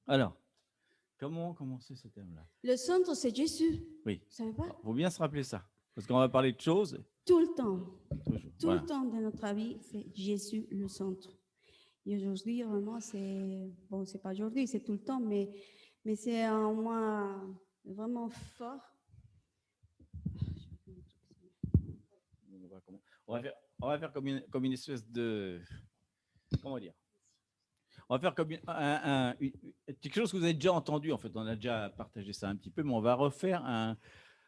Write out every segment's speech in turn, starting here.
Alors, comment commencer ce thème-là? Le centre, c'est Jésus. Oui, Vous savez pas? il faut bien se rappeler ça. Parce qu'on va parler de choses, Tout le temps. toujours. Tout Voilà. le temps de notre vie, c'est Jésus le centre. Et aujourd'hui, vraiment, c'est... Bon, c'est pas aujourd'hui, c'est tout le temps, mais c'est en moi vraiment fort. On va faire comme une espèce de... Comment dire? On va faire comme quelque chose que vous avez déjà entendu, en fait. On a déjà partagé ça un petit peu, mais on va refaire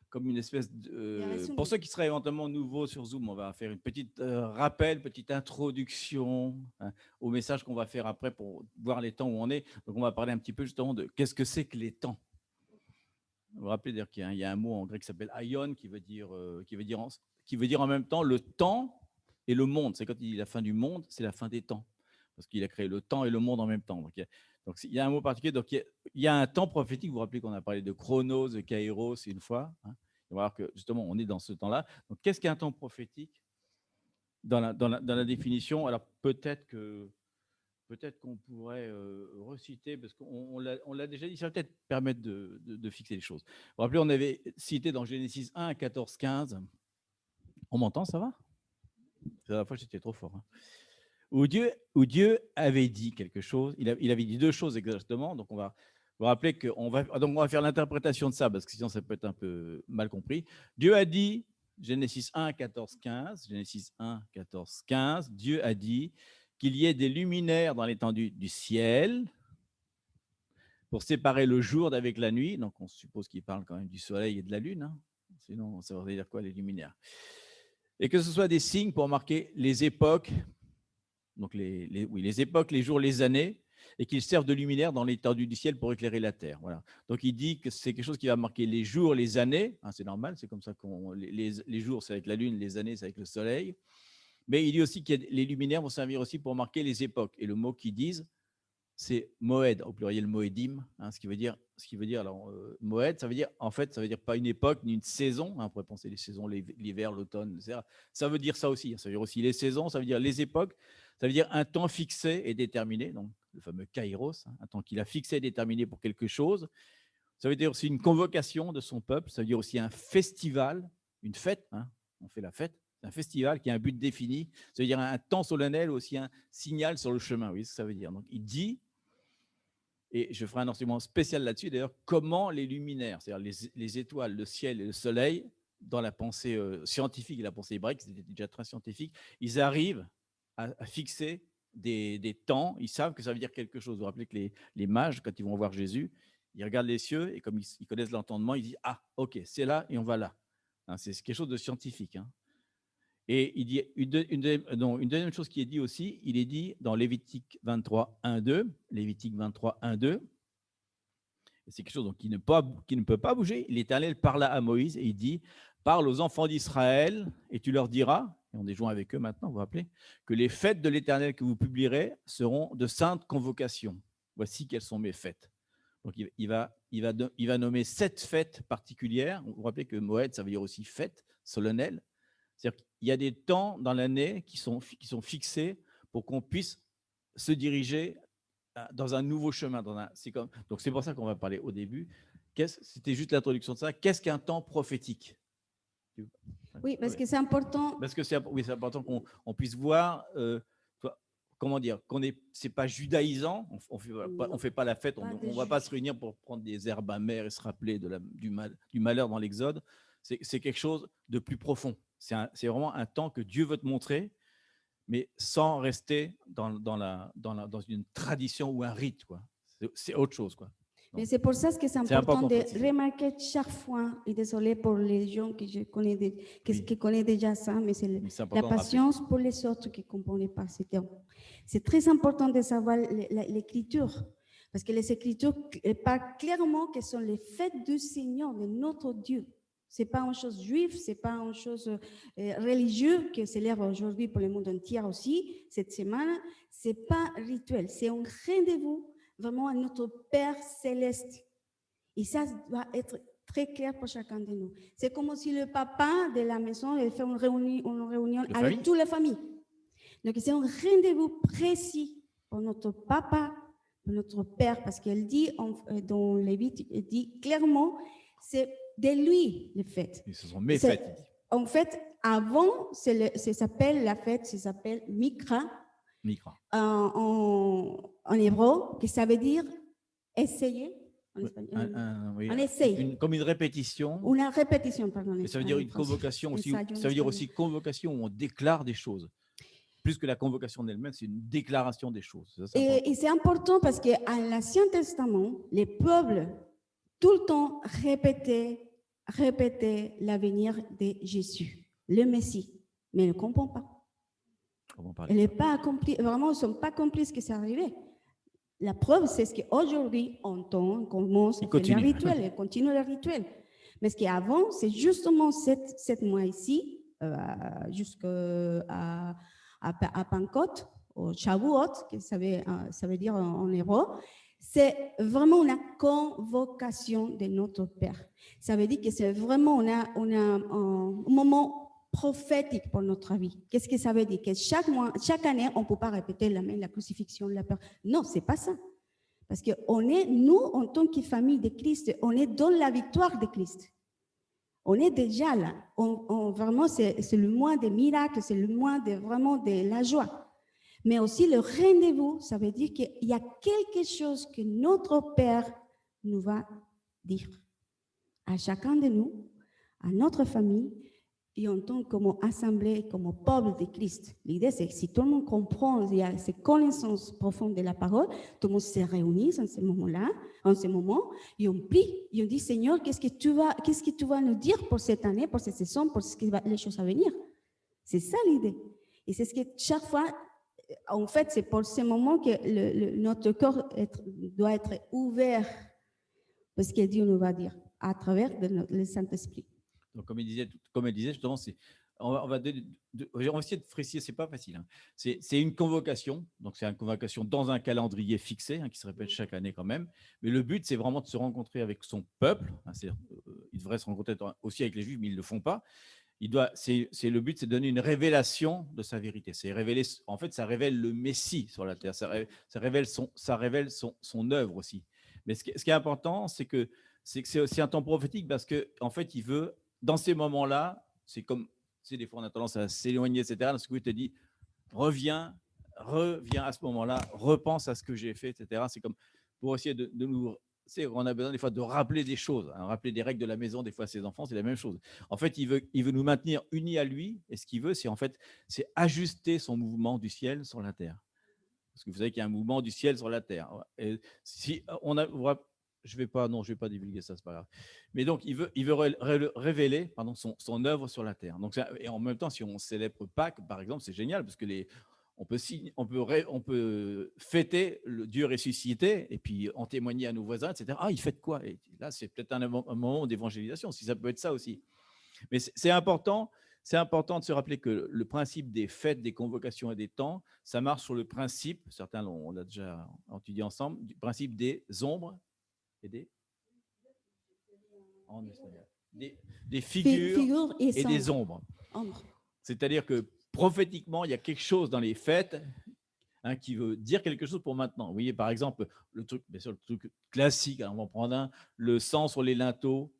comme une espèce de... pour ceux qui seraient éventuellement nouveaux sur Zoom, on va faire une petite rappel, petite introduction, hein, au message qu'on va faire après pour voir les temps où on est. Donc, on va parler un petit peu justement de qu'est-ce que c'est que les temps. Vous vous rappelez d'ailleurs qu'il y a un mot en grec qui s'appelle aion, qui veut dire en même temps le temps et le monde. C'est quand il dit la fin du monde, c'est la fin des temps. Parce qu'il a créé le temps et le monde en même temps. Donc, il y a un mot particulier. Donc, il y a un temps prophétique. Vous vous rappelez qu'on a parlé de chronos, de kairos une fois. Hein. On va voir que justement, on est dans ce temps-là. Donc, qu'est-ce qu'un temps prophétique dans la définition? Alors, peut-être qu'on pourrait reciter, parce qu'on l'a déjà dit, ça va peut-être permettre de fixer les choses. Vous vous rappelez, on avait cité dans Genèse 1, 14, 15. On m'entend, ça va? La dernière fois, j'étais trop fort. Hein. Où Dieu avait dit quelque chose. Il avait dit deux choses exactement. Donc, on va vous rappeler qu'on va faire l'interprétation de ça, parce que sinon, ça peut être un peu mal compris. Dieu a dit, Genèse 1, 14, 15, Genèse 1, 14, 15, Dieu a dit qu'il y ait des luminaires dans l'étendue du ciel pour séparer le jour d'avec la nuit. Donc, on suppose qu'il parle quand même du soleil et de la lune. Hein. Sinon, ça veut dire quoi, les luminaires? Et que ce soit des signes pour marquer les époques, donc les époques, les jours, les années, et qu'ils servent de luminaire dans l'étendue du ciel pour éclairer la terre. Voilà. Donc, il dit que c'est quelque chose qui va marquer les jours, les années. Hein, c'est normal, c'est comme ça qu'on les jours, c'est avec la lune, les années, c'est avec le soleil. Mais il dit aussi que les luminaires vont servir aussi pour marquer les époques. Et le mot qu'ils disent, c'est moed, au pluriel moedim, hein, ce qui veut dire alors, moed, ça veut dire, en fait, ça veut dire pas une époque ni une saison, hein, on pourrait penser les saisons, l'hiver, l'automne, etc. Ça veut dire ça aussi, hein, ça veut dire aussi les saisons, ça veut dire les époques, ça veut dire un temps fixé et déterminé, donc le fameux kairos, hein, un temps qu'il a fixé et déterminé pour quelque chose. Ça veut dire aussi une convocation de son peuple, ça veut dire aussi un festival, une fête, hein, on fait la fête, c'est un festival qui a un but défini, ça veut dire un temps solennel, aussi un signal sur le chemin, oui, ça veut dire. Donc il dit, et je ferai un enseignement spécial là-dessus, d'ailleurs, comment les luminaires, c'est-à-dire les étoiles, le ciel et le soleil, dans la pensée scientifique et la pensée hébraïque, c'était déjà très scientifique, ils arrivent à fixer des temps, ils savent que ça veut dire quelque chose. Vous vous rappelez que les mages, quand ils vont voir Jésus, ils regardent les cieux et comme ils connaissent l'entendement, ils disent « Ah, ok, c'est là et on va là hein. ». C'est quelque chose de scientifique. Hein. Et il dit une deuxième chose qui est dit aussi, il est dit dans Lévitique 23, 1, 2, Lévitique 23, 1, 2, c'est quelque chose donc, qui ne peut pas bouger. L'Éternel parla à Moïse et il dit, parle aux enfants d'Israël et tu leur diras, et on est joint avec eux maintenant, vous vous rappelez, que les fêtes de l'Éternel que vous publierez seront de saintes convocations. Voici quelles sont mes fêtes. Donc il va nommer 7 fêtes particulières. Vous vous rappelez que Moed, ça veut dire aussi fête solennelle. C'est-à-dire qu'il y a des temps dans l'année qui sont fixés pour qu'on puisse se diriger dans un nouveau chemin. Donc, c'est pour ça qu'on va parler au début. C'était juste l'introduction de ça. Qu'est-ce qu'un temps prophétique? Oui, parce que c'est important. Parce que c'est important qu'on puisse voir, comment dire, c'est pas judaïsant. On fait pas la fête. On ne va pas se réunir pour prendre des herbes amères et se rappeler du malheur dans l'Exode. C'est quelque chose de plus profond. C'est vraiment un temps que Dieu veut te montrer, mais sans rester dans une tradition ou un rite. C'est autre chose. Quoi. Mais c'est pour ça que c'est important de remarquer chaque fois, et désolé pour les gens que je connais, qui connaissent déjà ça, mais c'est la patience pour les autres qui ne comprennent pas ce terme. C'est très important de savoir l'écriture, parce que les écritures parlent clairement que ce sont les fêtes du Seigneur, de notre Dieu. Ce n'est pas une chose juive, ce n'est pas une chose religieuse qui célèbre aujourd'hui pour le monde entier aussi, cette semaine. Ce n'est pas rituel, c'est un rendez-vous vraiment à notre Père céleste. Et ça doit être très clair pour chacun de nous. C'est comme si le papa de la maison fait une réunion avec toute la famille. Donc, c'est un rendez-vous précis pour notre papa notre Père, parce qu'elle dit dans Lévitique, elle dit clairement, c'est de lui les fêtes. Et ce sont mes fêtes. En fait, avant, la fête, ça s'appelle Mikra. Mikra. En hébreu, que ça veut dire essayer. En espagnol. Oui, on essaye. Comme une répétition. Une répétition, pardon. Mais ça veut dire une convocation aussi. Ça veut dire aussi convocation où on déclare des choses. Plus que la convocation d'elle-même, c'est une déclaration des choses. Et c'est important parce qu'à l'Ancien Testament, les peuples, tout le temps, répétaient l'avenir de Jésus, le Messie. Mais ils ne comprennent pas. Elle n'est pas accomplie. Vraiment, ils ne sont pas compris ce qui s'est arrivé. La preuve, c'est ce qu'aujourd'hui, on commence à faire les rituels, et continue le rituel. Mais ce qu'avant, c'est justement 7 mois ici, jusqu'à Pentecôte, au Shavuot, que ça veut dire en hébreu, c'est vraiment une convocation de notre Père. Ça veut dire que c'est vraiment on a un moment prophétique pour notre vie. Qu'est-ce que ça veut dire? Que chaque année, on ne peut pas répéter la crucifixion, la peur. Non, ce n'est pas ça. Parce que nous, en tant que famille de Christ, on est dans la victoire de Christ. On est déjà là. Vraiment, c'est le mois des miracles, c'est le mois vraiment de la joie. Mais aussi le rendez-vous, ça veut dire qu'il y a quelque chose que notre Père nous va dire à chacun de nous, à notre famille, et en tant qu'assemblée, comme peuple de Christ. L'idée, c'est que si tout le monde comprend, il y a cette connaissance profonde de la parole, tout le monde se réunit en ce moment-là, et on prie, et on dit, Seigneur, qu'est-ce que tu vas nous dire pour cette année, pour cette saison, pour les choses à venir? C'est ça l'idée. Et c'est ce que chaque fois, en fait, c'est pour ce moment que notre corps doit être ouvert, parce que Dieu nous va dire, à travers le Saint-Esprit. Donc, comme elle disait justement, on va essayer de préciser, c'est pas facile. Hein. C'est une convocation, donc c'est une convocation dans un calendrier fixé, qui se répète chaque année quand même. Mais le but, c'est vraiment de se rencontrer avec son peuple. Il devrait se rencontrer aussi avec les Juifs, mais ils ne le font pas. Le but, c'est de donner une révélation de sa vérité. En fait, ça révèle le Messie sur la terre. Ça révèle son œuvre aussi. Mais ce qui est important, c'est que c'est aussi un temps prophétique parce qu'en fait, il veut, dans ces moments-là, c'est comme, des fois on a tendance à s'éloigner, etc. Dans ce que il te dit, reviens à ce moment-là, repense à ce que j'ai fait, etc. C'est comme pour essayer de nous... On a besoin des fois de rappeler des choses, rappeler des règles de la maison, des fois à ses enfants, c'est la même chose. En fait, il veut nous maintenir unis à lui, et ce qu'il veut, c'est ajuster son mouvement du ciel sur la terre. Parce que vous savez qu'il y a un mouvement du ciel sur la terre. Et si je vais pas divulguer ça, c'est pas grave. Mais donc, il veut révéler son œuvre sur la terre. Donc, et en même temps, si on célèbre Pâques, par exemple, c'est génial parce que on peut fêter le Dieu ressuscité et puis en témoigner à nos voisins, etc. Ah, il fête quoi? Et là, c'est peut-être un moment d'évangélisation, si ça peut être ça aussi. Mais c'est important de se rappeler que le principe des fêtes, des convocations et des temps, ça marche sur le principe, certains on l'a déjà étudié ensemble, du principe des ombres et des figures et des ombres. C'est-à-dire que prophétiquement, il y a quelque chose dans les fêtes qui veut dire quelque chose pour maintenant. Vous voyez, par exemple, le truc classique, on va en prendre le sang sur les linteaux,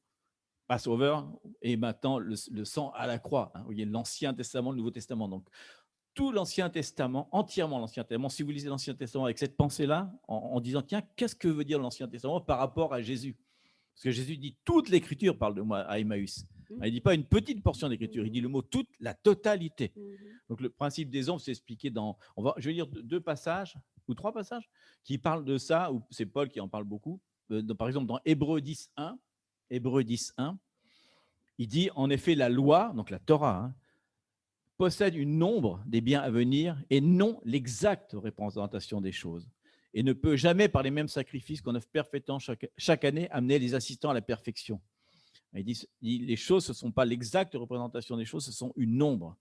Passover, et maintenant le sang à la croix. Vous voyez, l'Ancien Testament, le Nouveau Testament. Donc, tout l'Ancien Testament, entièrement l'Ancien Testament, si vous lisez l'Ancien Testament avec cette pensée-là, en disant, tiens, qu'est-ce que veut dire l'Ancien Testament par rapport à Jésus? Parce que Jésus dit, toute l'Écriture parle de moi à Emmaüs. Il ne dit pas une petite portion d'Écriture, il dit le mot toute, la totalité. Donc, le principe des ombres, c'est expliqué je vais lire 2 passages, ou 3 passages, qui parlent de ça, ou c'est Paul qui en parle beaucoup. Par exemple, dans Hébreux 10.1, il dit, en effet, la loi, donc la Torah, possède une ombre des biens à venir et non l'exacte représentation des choses, et ne peut jamais, par les mêmes sacrifices qu'on offre parfaitement chaque année, amener les assistants à la perfection. Il dit, les choses, ce ne sont pas l'exacte représentation des choses, ce sont une ombre.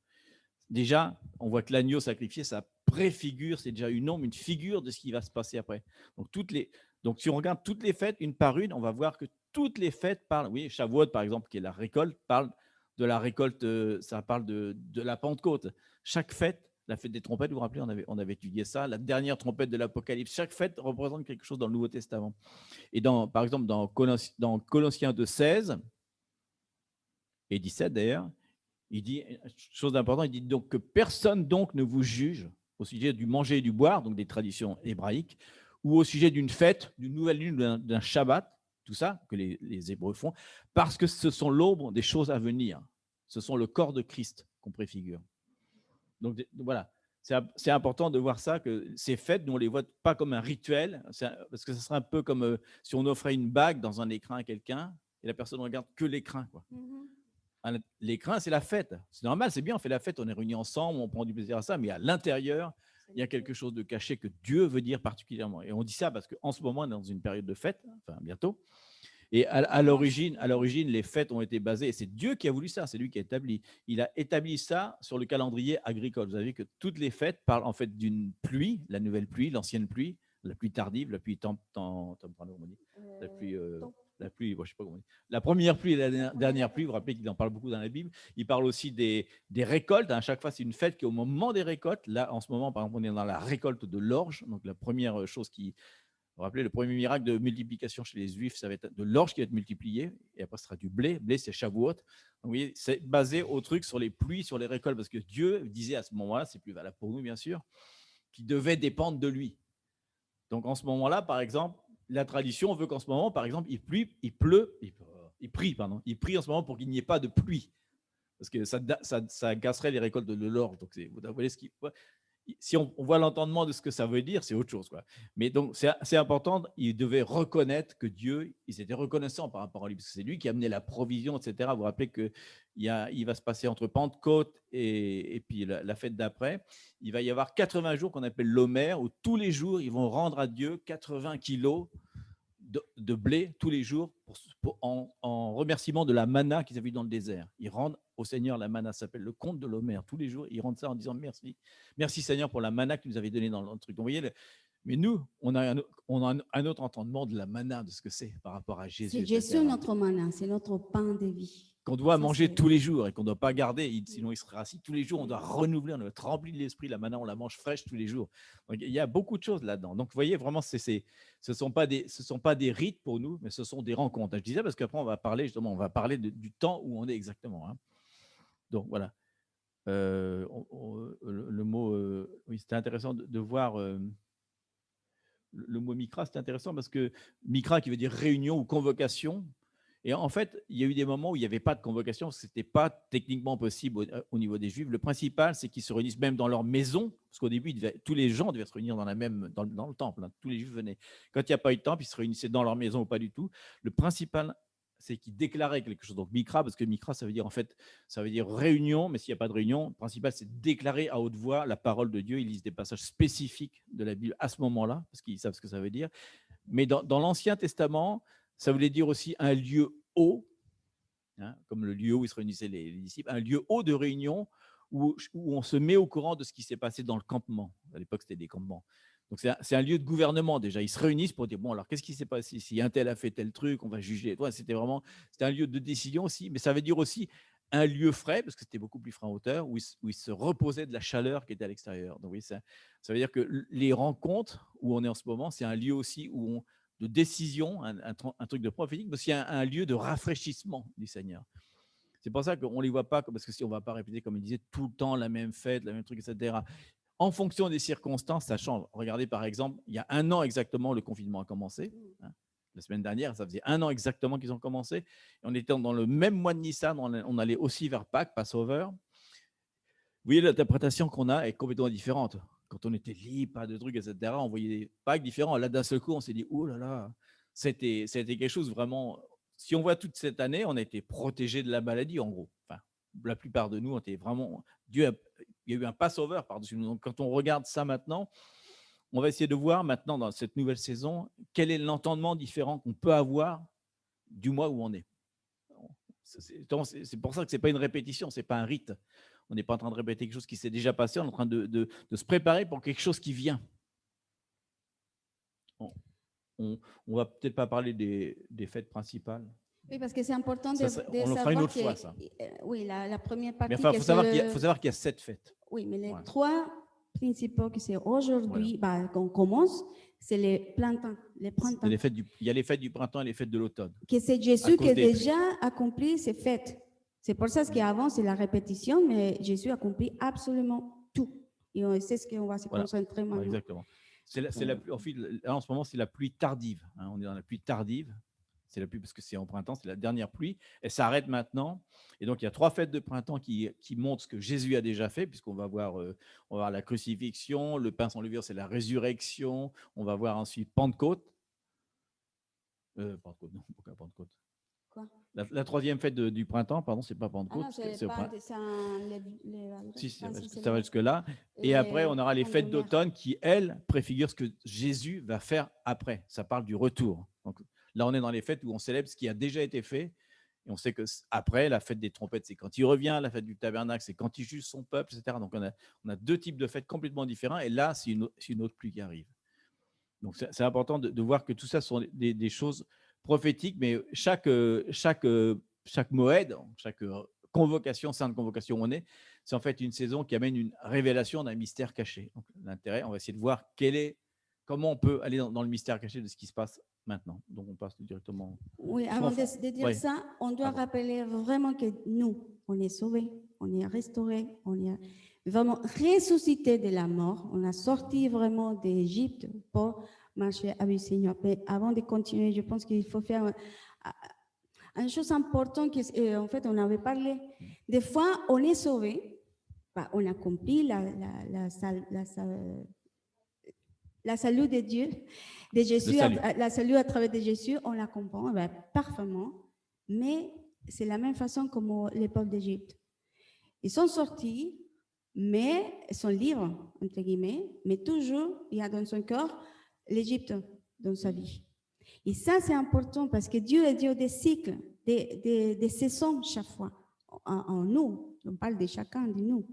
Déjà, on voit que l'agneau sacrifié, ça préfigure, c'est déjà une ombre, une figure de ce qui va se passer après. Donc, si on regarde toutes les fêtes, une par une, on va voir que toutes les fêtes parlent, oui, Shavuot, par exemple, qui est la récolte, parle de la récolte, ça parle de la Pentecôte. Chaque fête, la fête des trompettes, vous vous rappelez, on avait étudié ça, la dernière trompette de l'Apocalypse. Chaque fête représente quelque chose dans le Nouveau Testament. Et par exemple, dans Colossiens 2, 16 et 17 d'ailleurs, il dit une chose d'importante, il dit donc que personne donc ne vous juge au sujet du manger et du boire, donc des traditions hébraïques, ou au sujet d'une fête, d'une nouvelle lune, d'un Shabbat, tout ça que les Hébreux font, parce que ce sont l'aube des choses à venir. Ce sont le corps de Christ qu'on préfigure. Donc voilà, c'est important de voir ça, que ces fêtes, nous on ne les voit pas comme un rituel, parce que ce serait un peu comme si on offrait une bague dans un écrin à quelqu'un et la personne ne regarde que l'écrin, quoi. L'écrin, c'est la fête. C'est normal, c'est bien, on fait la fête, on est réunis ensemble, on prend du plaisir à ça, mais à l'intérieur, il y a quelque chose de caché que Dieu veut dire particulièrement. Et on dit ça parce qu'en ce moment, on est dans une période de fête, enfin bientôt. Et à l'origine, les fêtes ont été basées, et c'est Dieu qui a voulu ça, c'est lui qui a établi. Il a établi ça sur le calendrier agricole. Vous avez vu que toutes les fêtes parlent en fait d'une pluie, la nouvelle pluie, l'ancienne pluie, la pluie tardive, la pluie la pluie, je sais pas comment on dit. La première pluie et la dernière pluie, vous vous rappelez qu'il en parle beaucoup dans la Bible. Il parle aussi des récoltes. À chaque fois, c'est une fête qui est au moment des récoltes. Là, en ce moment, par exemple, on est dans la récolte de l'orge. Donc, la première chose vous vous rappelez, le premier miracle de multiplication chez les Juifs, ça va être de l'orge qui va être multiplié. Et après, ce sera du blé. Blé, c'est Shavuot. Donc, vous voyez, c'est basé au truc sur les pluies, sur les récoltes. Parce que Dieu disait à ce moment-là, c'est plus valable pour nous, bien sûr, qu'il devait dépendre de lui. Donc, en ce moment-là, par exemple, la tradition veut qu'en ce moment, par exemple, il prie en ce moment pour qu'il n'y ait pas de pluie, parce que ça casserait les récoltes de l'orge. Donc, vous voyez si on voit l'entendement de ce que ça veut dire, c'est autre chose, quoi. Mais donc, c'est important, ils devaient reconnaître que Dieu, ils étaient reconnaissants par rapport à lui, parce que c'est lui qui a amené la provision, etc. Vous vous rappelez qu'il va se passer entre Pentecôte et puis la fête d'après, il va y avoir 80 jours qu'on appelle l'Homère, où tous les jours, ils vont rendre à Dieu 80 kilos de blé tous les jours en remerciement de la manna qu'ils avaient eu dans le désert. Ils rendent au Seigneur la manna, ça s'appelle le compte de l'Homère. Tous les jours, ils rendent ça en disant merci. Merci Seigneur pour la manna que tu nous avais donnée dans le truc. Donc, vous voyez, mais nous, on a un autre entendement de la manna, de ce que c'est par rapport à Jésus. C'est Jésus notre manna, c'est notre pain de vie. Qu'on doit manger tous les jours et qu'on ne doit pas garder, sinon il sera assis tous les jours. On doit renouveler, on doit être rempli de l'esprit. La manna, on la mange fraîche tous les jours. Donc, il y a beaucoup de choses là-dedans. Donc, vous voyez, vraiment, ce ne sont pas des rites pour nous, mais ce sont des rencontres. Je disais parce qu'après, on va parler du temps où on est exactement. Hein. Donc, voilà. Le mot, oui, c'était intéressant de voir le mot mikra, c'est intéressant parce que mikra qui veut dire réunion ou convocation. Et en fait, il y a eu des moments où il n'y avait pas de convocation, ce n'était pas techniquement possible au niveau des Juifs. Le principal, c'est qu'ils se réunissent même dans leur maison, parce qu'au début, tous les gens devaient se réunir dans le temple. Hein, tous les Juifs venaient. Quand il n'y a pas eu de temple, ils se réunissaient dans leur maison ou pas du tout. Le principal, c'est qu'ils déclaraient quelque chose. Donc, mikra, parce que mikra, ça veut dire en fait, ça veut dire réunion, mais s'il n'y a pas de réunion, le principal, c'est déclarer à haute voix la parole de Dieu. Ils lisent des passages spécifiques de la Bible à ce moment-là, parce qu'ils savent ce que ça veut dire. Mais dans l'Ancien Testament, ça voulait dire aussi un lieu haut, hein, comme le lieu où ils se réunissaient les disciples, un lieu haut de réunion où on se met au courant de ce qui s'est passé dans le campement. À l'époque, c'était des campements. Donc, c'est un lieu de gouvernement déjà. Ils se réunissent pour dire, bon, alors qu'est-ce qui s'est passé? Si un tel a fait tel truc, on va juger. Ouais, c'était un lieu de décision aussi, mais ça veut dire aussi un lieu frais, parce que c'était beaucoup plus frais en hauteur, où ils se reposaient de la chaleur qui était à l'extérieur. Donc oui, ça veut dire que les rencontres où on est en ce moment, c'est un lieu aussi où de décision, un truc de prophétique, mais aussi un lieu de rafraîchissement du Seigneur. C'est pour ça qu'on ne les voit pas, parce que si on ne va pas répéter, comme il disait, tout le temps la même fête, le même truc, etc. En fonction des circonstances, ça change. Regardez, par exemple, il y a 1 an exactement, le confinement a commencé. Hein. La semaine dernière, ça faisait 1 an exactement qu'ils ont commencé. Et on était dans le même mois de Nissan, on allait aussi vers Pâques, Passover. Vous voyez, l'interprétation qu'on a est complètement différente. Quand on était libre, pas de trucs, etc., on voyait des Pâques différents. Là, d'un seul coup, on s'est dit, oh là là, c'était quelque chose vraiment. Si on voit toute cette année, on a été protégés de la maladie, en gros. Enfin, la plupart de nous, on était vraiment. Il y a eu un Passover par-dessus nous. Donc, quand on regarde ça maintenant, on va essayer de voir maintenant, dans cette nouvelle saison, quel est l'entendement différent qu'on peut avoir du mois où on est. C'est pour ça que ce n'est pas une répétition, ce n'est pas un rite. On n'est pas en train de répéter quelque chose qui s'est déjà passé, on est en train de se préparer pour quelque chose qui vient. On ne va peut-être pas parler des fêtes principales. Oui, parce que c'est important de on le fera une autre fois, ça. Oui, la première partie. Mais enfin, il faut savoir qu'il y a 7 fêtes. Oui, mais les 3 principaux, que c'est aujourd'hui, qu'on commence, c'est les printemps. Il y a les fêtes du printemps et les fêtes de l'automne. Que c'est Jésus qui a déjà accompli ces fêtes. C'est pour ça qu'avant, c'est la répétition, mais Jésus a accompli absolument tout. Et c'est ce qu'on va se concentrer maintenant. Exactement. En ce moment, c'est la pluie tardive. Hein, on est dans la pluie tardive. C'est la pluie parce que c'est en printemps, c'est la dernière pluie. Elle s'arrête maintenant. Et donc, il y a 3 fêtes de printemps qui montrent ce que Jésus a déjà fait, puisqu'on va voir, la crucifixion, le pain sans levure, c'est la résurrection. On va voir ensuite Pentecôte. Pentecôte, non, pourquoi Pentecôte? Quoi? La 3e fête du printemps, pardon, c'est pas Pentecôte. Ah non, c'est pas si, ça va jusque-là. Et après, on aura les fêtes d'automne qui, elles, préfigurent ce que Jésus va faire après. Ça parle du retour. Donc, là, on est dans les fêtes où on célèbre ce qui a déjà été fait. Et on sait qu'après, la fête des trompettes, c'est quand il revient. La fête du tabernacle, c'est quand il juge son peuple, etc. Donc, on a 2 types de fêtes complètement différents. Et là, c'est une autre pluie qui arrive. Donc, c'est important de voir que tout ça sont des choses prophétiques. Mais chaque moed, chaque convocation, sainte convocation où on est, c'est en fait une saison qui amène une révélation d'un mystère caché. Donc, l'intérêt, on va essayer de voir comment on peut aller dans le mystère caché de ce qui se passe maintenant. Donc, on passe directement. Oui, avant de dire ça, on doit rappeler vraiment que nous, on est sauvés, on est restaurés, on est vraiment ressuscité de la mort. On a sorti vraiment d'Égypte pour marcher avec le Seigneur. Mais avant de continuer, je pense qu'il faut faire une chose importante qu'en fait, on avait parlé. Des fois, on est sauvé, on accomplit la salut de Dieu, de Jésus, la salut à travers de Jésus, on la comprend parfaitement, mais c'est la même façon comme les peuples d'Égypte. Ils sont sortis, mais ils sont libres, entre guillemets, mais toujours, il y a dans son cœur l'Égypte dans sa vie. Et ça, c'est important parce que Dieu est Dieu des cycles, des saisons chaque fois en nous. On parle de chacun de nous.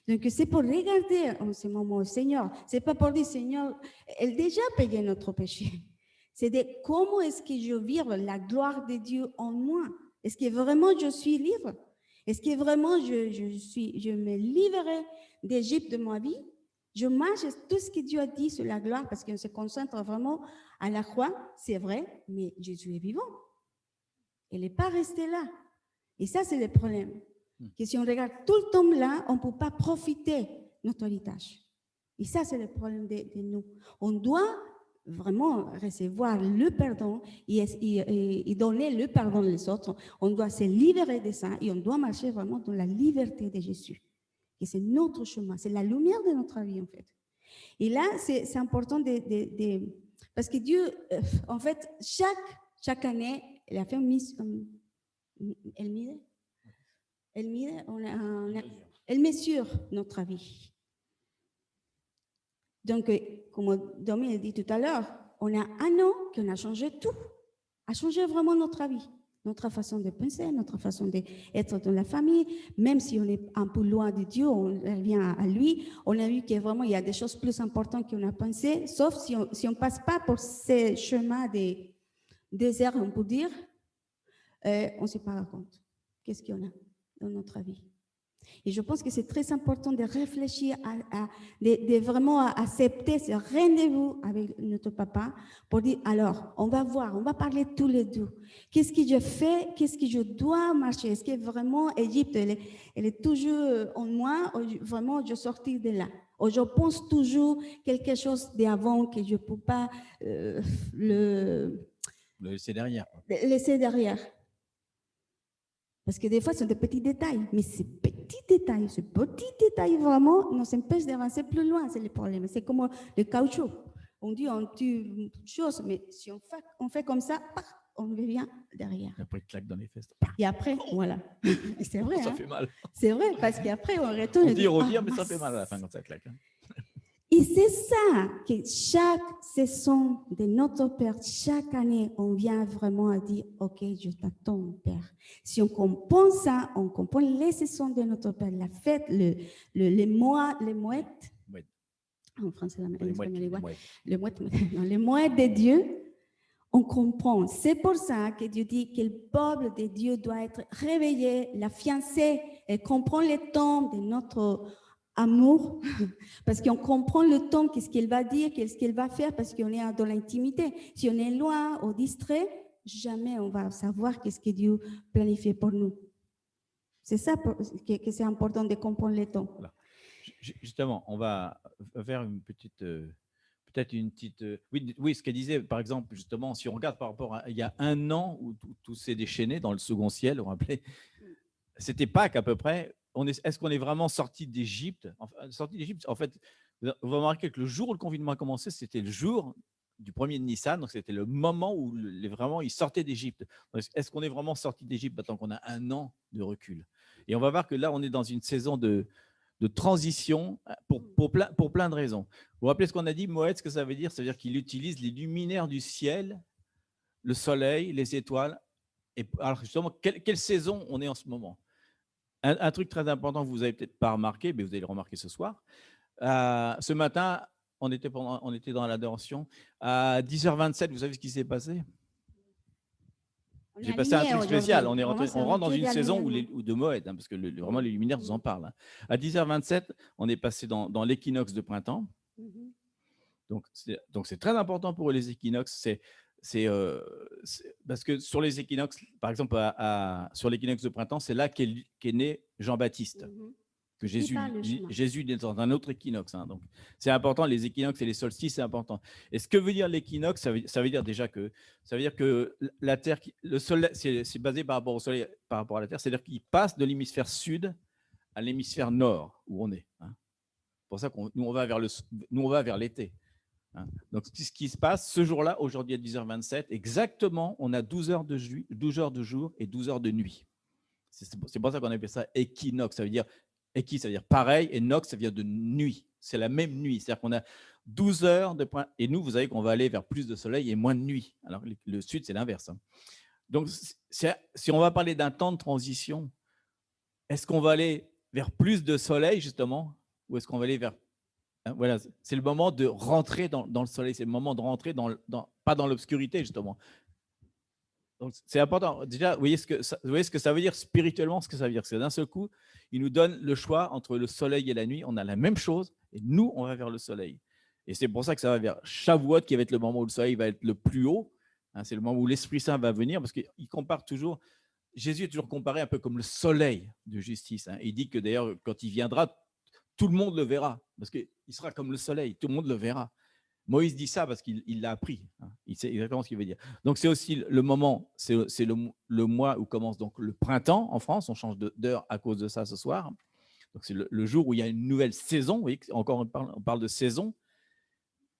Donc, c'est pour regarder en ce moment, Seigneur. Ce n'est pas pour dire, Seigneur, elle a déjà payé notre péché. C'est de comment est-ce que je vis la gloire de Dieu en moi. Est-ce que vraiment je suis libre? Est-ce que vraiment je me livrerai d'Égypte de ma vie? Je marche tout ce que Dieu a dit sur la gloire parce qu'on se concentre vraiment à la croix, c'est vrai, mais Jésus est vivant. Il n'est pas resté là. Et ça, c'est le problème. Que si on regarde tout le temps là, on ne peut pas profiter de notre héritage. Et ça, c'est le problème de nous. On doit vraiment recevoir le pardon et donner le pardon aux autres. On doit se libérer de ça et on doit marcher vraiment dans la liberté de Jésus. Et c'est notre chemin, c'est la lumière de notre vie en fait. Et là, c'est important parce que Dieu, en fait, chaque année, il a fait elle mesure notre vie. Donc, comme Domi a dit tout à l'heure, on a un an qu'on a changé tout, a changé vraiment notre vie, notre façon de penser, notre façon d'être dans la famille. Même si on est un peu loin de Dieu, on revient à lui. On a vu que vraiment il y a des choses plus importantes qu'on a pensées, sauf si on ne passe pas pour ces chemins des déserts, on peut dire, on ne se rend pas compte. Qu'est-ce qu'il y en a dans notre vie? Et je pense que c'est très important de réfléchir, de vraiment accepter ce rendez-vous avec notre papa pour dire, alors, on va voir, on va parler tous les deux. Qu'est-ce que je fais? Qu'est-ce que je dois marcher? Est-ce que vraiment, Égypte, elle est toujours en moi? Ou vraiment, je sortis de là? Ou je pense toujours quelque chose d'avant que je ne peux pas le laisser derrière. Laisser derrière. Parce que des fois, ce sont des petits détails. Mais ces petits détails vraiment nous empêchent d'avancer plus loin. C'est le problème. C'est comme le caoutchouc. On dit on tue une chose, mais si on fait comme ça, on revient derrière. Et après, il claque dans les fesses. Et après, voilà. C'est vrai. Ça fait mal. C'est vrai, parce qu'après, on retourne. On dit revient, mais ça fait mal à la fin quand ça claque. Et c'est ça que chaque saison de notre Père, chaque année, on vient vraiment à dire, OK, je t'attends, Père. Si on comprend ça, on comprend les saisons de notre Père, la fête, les mois, les mouettes. En français, les mouettes de Dieu, on comprend. C'est pour ça que Dieu dit que le peuple de Dieu doit être réveillé, la fiancée, et comprend les temps de notre amour, parce qu'on comprend le temps, qu'est-ce qu'elle va dire, qu'est-ce qu'elle va faire, parce qu'on est dans l'intimité. Si on est loin ou distrait, jamais on va savoir qu'est-ce que Dieu planifie pour nous. C'est ça que c'est important de comprendre le temps. Voilà. Justement, on va faire une petite, peut-être une petite. Oui, ce qu'elle disait, par exemple, justement, si on regarde par rapport à il y a un an où tout s'est déchaîné dans le second ciel, on rappelait, c'était Pâques à peu près. Est-ce qu'on est vraiment sorti d'Égypte? Sorti d'Égypte, en fait, vous remarquez que le jour où le confinement a commencé, c'était le jour du 1er de Nissan, donc c'était le moment où vraiment ils sortaient d'Égypte. Est-ce qu'on est vraiment sorti d'Égypte maintenant qu'on a un an de recul? Et on va voir que là, on est dans une saison de transition pour plein de raisons. Vous vous rappelez ce qu'on a dit, Moed, ce que ça veut dire? Ça veut dire qu'il utilise les luminaires du ciel, le soleil, les étoiles. Et alors justement, quelle saison on est en ce moment? Un truc très important que vous n'avez peut-être pas remarqué, mais vous allez le remarquer ce soir. Ce matin, on était dans l'adoration. À 10h27, vous savez ce qui s'est passé? J'ai passé un truc spécial. On rentre dans une saison où de Moed, parce que vraiment les luminaires vous en parlent. À 10h27, on est passé dans l'équinoxe de printemps. Donc c'est très important pour les équinoxes. C'est parce que sur les équinoxes, par exemple, sur l'équinoxe de printemps, c'est là qu'est né Jean-Baptiste. Que Jésus est dans un autre équinoxe. Donc, c'est important, les équinoxes et les solstices, c'est important. Et ce que veut dire l'équinoxe, ça veut dire déjà que la Terre, le Soleil, c'est basé par rapport au Soleil, par rapport à la Terre, c'est-à-dire qu'il passe de l'hémisphère sud à l'hémisphère nord, où on est. C'est pour ça que nous, on va vers l'été. Donc, ce qui se passe ce jour-là, aujourd'hui à 10h27, exactement, on a 12 heures de jour et 12 heures de nuit. C'est pour ça qu'on appelle ça équinoxe. Ça veut dire Eki, ça veut dire pareil, et nox, ça vient de nuit. C'est la même nuit. C'est-à-dire qu'on a 12 heures de point. Et nous, vous savez qu'on va aller vers plus de soleil et moins de nuit. Alors, le sud, c'est l'inverse. Donc, si on va parler d'un temps de transition, est-ce qu'on va aller vers plus de soleil, justement, ou est-ce qu'on va aller vers. Voilà, c'est le moment de rentrer dans le soleil. C'est le moment de rentrer pas dans l'obscurité, justement. Donc, c'est important. Déjà, vous voyez ce que ça veut dire spirituellement, ce que ça veut dire. C'est d'un seul coup, il nous donne le choix entre le soleil et la nuit. On a la même chose et nous, on va vers le soleil. Et c'est pour ça que ça va vers Shavuot, qui va être le moment où le soleil va être le plus haut. C'est le moment où l'Esprit Saint va venir, parce qu'il compare toujours. Jésus est toujours comparé un peu comme le soleil de justice. Il dit que d'ailleurs, quand il viendra, tout le monde le verra, parce qu'il sera comme le soleil, tout le monde le verra. Moïse dit ça parce qu'il l'a appris. Il sait exactement ce qu'il veut dire. Donc, c'est aussi le moment, c'est le mois où commence donc le printemps en France. On change d'heure à cause de ça ce soir. Donc, c'est le jour où il y a une nouvelle saison. Vous voyez, encore on parle de saison.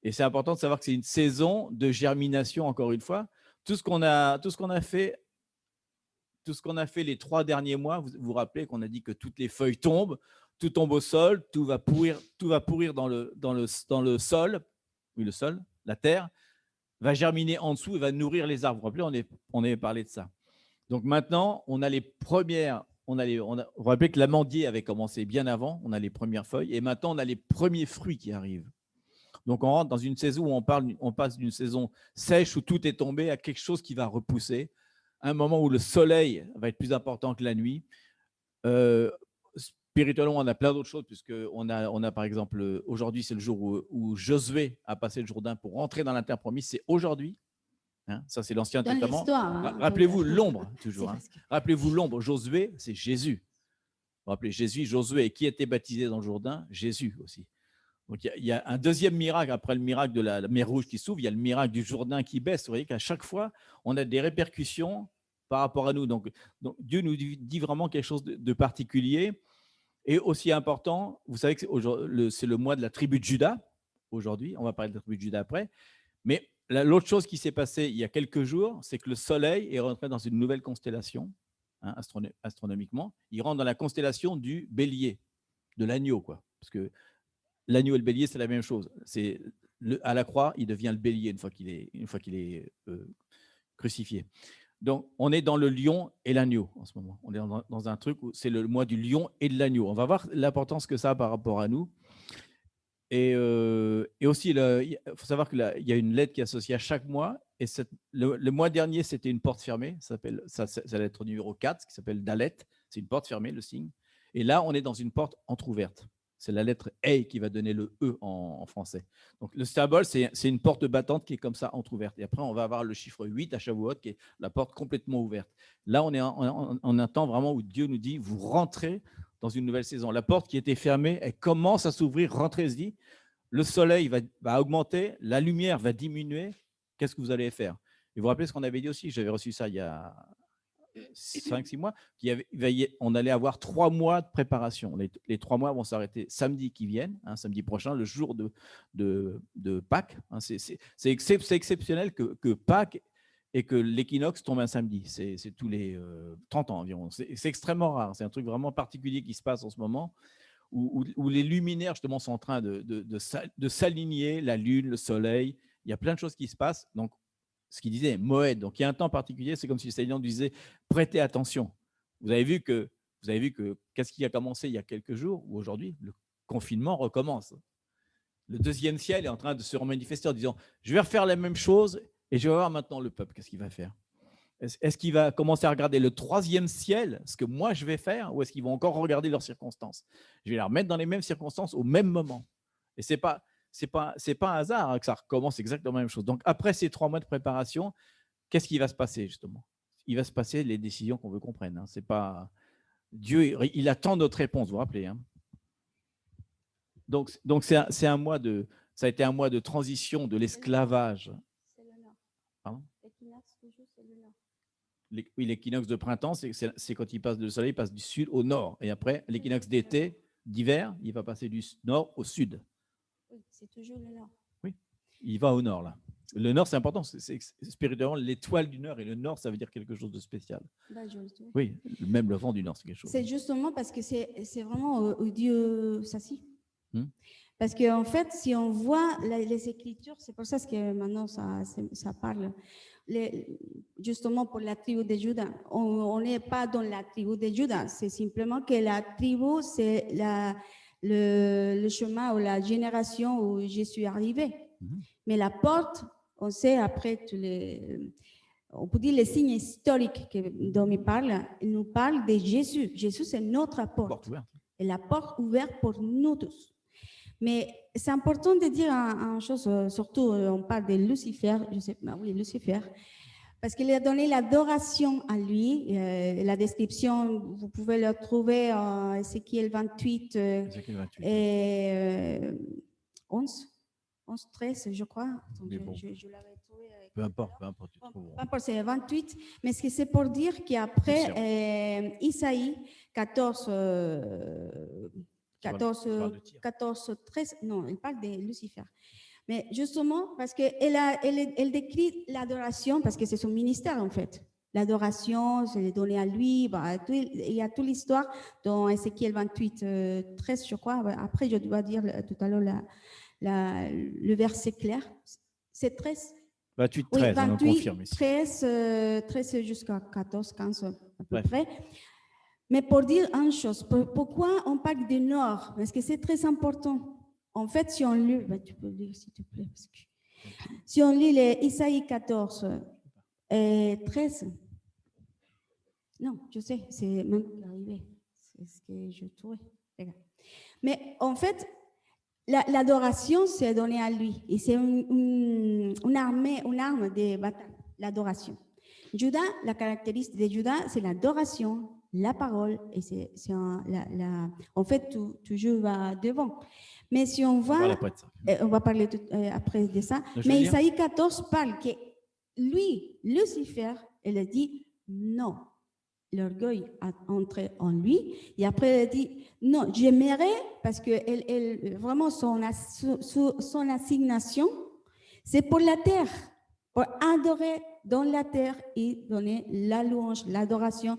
Et c'est important de savoir que c'est une saison de germination, encore une fois. Tout ce qu'on a fait les 3 derniers mois, vous vous rappelez qu'on a dit que toutes les feuilles tombent, tout tombe au sol, tout va pourrir dans le sol. Oui, le sol, la terre, va germiner en dessous et va nourrir les arbres. Vous vous rappelez, on avait parlé de ça. Donc maintenant, on a les premières. Vous vous rappelez que l'amandier avait commencé bien avant, on a les premières feuilles, et maintenant on a les premiers fruits qui arrivent. Donc on rentre dans une saison où on passe d'une saison sèche où tout est tombé à quelque chose qui va repousser, un moment où le soleil va être plus important que la nuit. Spirituellement, on a plein d'autres choses, puisqu'on a par exemple, aujourd'hui, c'est le jour où Josué a passé le Jourdain pour rentrer dans la terre promise. C'est aujourd'hui. Ça, c'est l'Ancien Testament. Rappelez-vous l'ombre, toujours. Rappelez-vous l'ombre. Josué, c'est Jésus. Vous rappelez Jésus, Josué. Et qui était baptisé dans le Jourdain? Jésus aussi. Donc, il y a un deuxième miracle. Après le miracle de la mer Rouge qui s'ouvre, il y a le miracle du Jourdain qui baisse. Vous voyez qu'à chaque fois, on a des répercussions par rapport à nous. Donc Dieu nous dit vraiment quelque chose de particulier. Et aussi important, vous savez que c'est le mois de la tribu de Juda, aujourd'hui. On va parler de la tribu de Juda après. Mais l'autre chose qui s'est passée il y a quelques jours, c'est que le soleil est rentré dans une nouvelle constellation, astronomiquement. Il rentre dans la constellation du bélier, de l'agneau, quoi. Parce que l'agneau et le bélier, c'est la même chose. À la croix, il devient le bélier une fois qu'il est crucifié. Donc, on est dans le lion et l'agneau en ce moment. On est dans un truc où c'est le mois du lion et de l'agneau. On va voir l'importance que ça a par rapport à nous. Et aussi, il faut savoir qu'il y a une lettre qui est associée à chaque mois. Et le mois dernier, c'était une porte fermée. Ça va être au numéro 4, qui s'appelle Dalet. C'est une porte fermée, le signe. Et là, on est dans une porte entrouverte. C'est la lettre A qui va donner le E en français. Donc, le symbole, c'est une porte battante qui est comme ça, entrouverte. Et après, on va avoir le chiffre 8 à Shavuot, qui est la porte complètement ouverte. Là, on est en un temps vraiment où Dieu nous dit, vous rentrez dans une nouvelle saison. La porte qui était fermée, elle commence à s'ouvrir, rentrez-y. Le soleil va augmenter, la lumière va diminuer. Qu'est-ce que vous allez faire? Et vous vous rappelez ce qu'on avait dit aussi, j'avais reçu ça il y a 5-6 mois, on allait avoir 3 mois de préparation. Les 3 mois vont s'arrêter samedi qui viennent, samedi prochain, le jour de Pâques. C'est exceptionnel que Pâques et que l'équinoxe tombe un samedi. C'est tous les 30 ans environ. C'est extrêmement rare. C'est un truc vraiment particulier qui se passe en ce moment, où les luminaires justement sont en train de s'aligner, la lune, le soleil. Il y a plein de choses qui se passent. Donc, ce qu'il disait, Moed. Donc, il y a un temps particulier, c'est comme si le Seigneur disait, prêtez attention. Vous avez vu que qu'est-ce qui a commencé il y a quelques jours ou aujourd'hui? Le confinement recommence. Le deuxième ciel est en train de se manifester en disant, je vais refaire la même chose et je vais voir maintenant le peuple, qu'est-ce qu'il va faire? Est-ce qu'il va commencer à regarder le troisième ciel, ce que moi je vais faire, ou est-ce qu'ils vont encore regarder leurs circonstances? Je vais les remettre dans les mêmes circonstances au même moment. Et c'est pas un hasard que ça recommence exactement la même chose. Donc, après ces 3 mois de préparation, qu'est-ce qui va se passer, justement? Il va se passer les décisions qu'on veut qu'on prenne. C'est pas... Dieu, il attend notre réponse, vous vous rappelez. Donc c'est un mois ça a été un mois de transition de l'esclavage. C'est le nord. Pardon? L'équinoxe, toujours, c'est le nord. Oui, l'équinoxe de printemps, c'est quand le soleil passe du sud au nord. Et après, l'équinoxe d'été, d'hiver, il va passer du nord au sud. Oui, c'est toujours le nord. Oui, il va au nord, là. Le nord, c'est important. C'est spirituellement l'étoile du nord. Et le nord, ça veut dire quelque chose de spécial. Oui, même le vent du nord, c'est quelque chose. C'est justement parce que c'est vraiment où Dieu s'assit. Parce qu'en fait, si on voit les Écritures, c'est pour ça que maintenant ça parle, justement pour la tribu de Juda. On n'est pas dans la tribu de Juda, c'est simplement que la tribu, c'est le chemin ou la génération où je suis arrivée. Mais la porte, on sait après on peut dire les signes historiques dont il parle, il nous parle de Jésus. Jésus, c'est notre porte. Et la porte ouverte pour nous tous. Mais c'est important de dire une chose, surtout on parle de Lucifer, je sais pas, oui, Lucifer, parce qu'il a donné l'adoration à lui. La description, vous pouvez la trouver en Ézéchiel 28, et 11, 13, je crois. Attends, bon. je l'avais trouvé. Peu importe. Peu importe, c'est 28. Mais ce que c'est pour dire qu'après, Isaïe 14, 13, non, elle parle de Lucifer. Mais justement, parce qu'elle décrit l'adoration, parce que c'est son ministère en fait. L'adoration, c'est donné à lui. Il y a toute l'histoire dans Ézéchiel 28, 13, je crois. Après, je dois dire tout à l'heure le verset clair. C'est 13. 28, 13, oui, 28, on confirme ici. 13 jusqu'à 14, 15 à peu près. Mais pour dire une chose, pourquoi on parle du Nord? Parce que c'est très important. En fait, si on lit, tu peux lire s'il te plaît. Parce que, si on lit les Isaïe 14 et 13, non, je sais, c'est même arrivé. C'est ce que je trouvais. Mais en fait, l'adoration, c'est donné à lui. Et c'est une arme de bataille, l'adoration. Judas, la caractéristique de Judas, c'est l'adoration, la parole, et en fait, toujours va devant. Mais si on va, on va parler après de ça, mais Isaïe 14 parle que lui, Lucifer, il a dit non. L'orgueil a entré en lui, et après elle a dit non, j'aimerais, parce que vraiment son assignation, c'est pour la terre, pour adorer dans la terre et donner la louange, l'adoration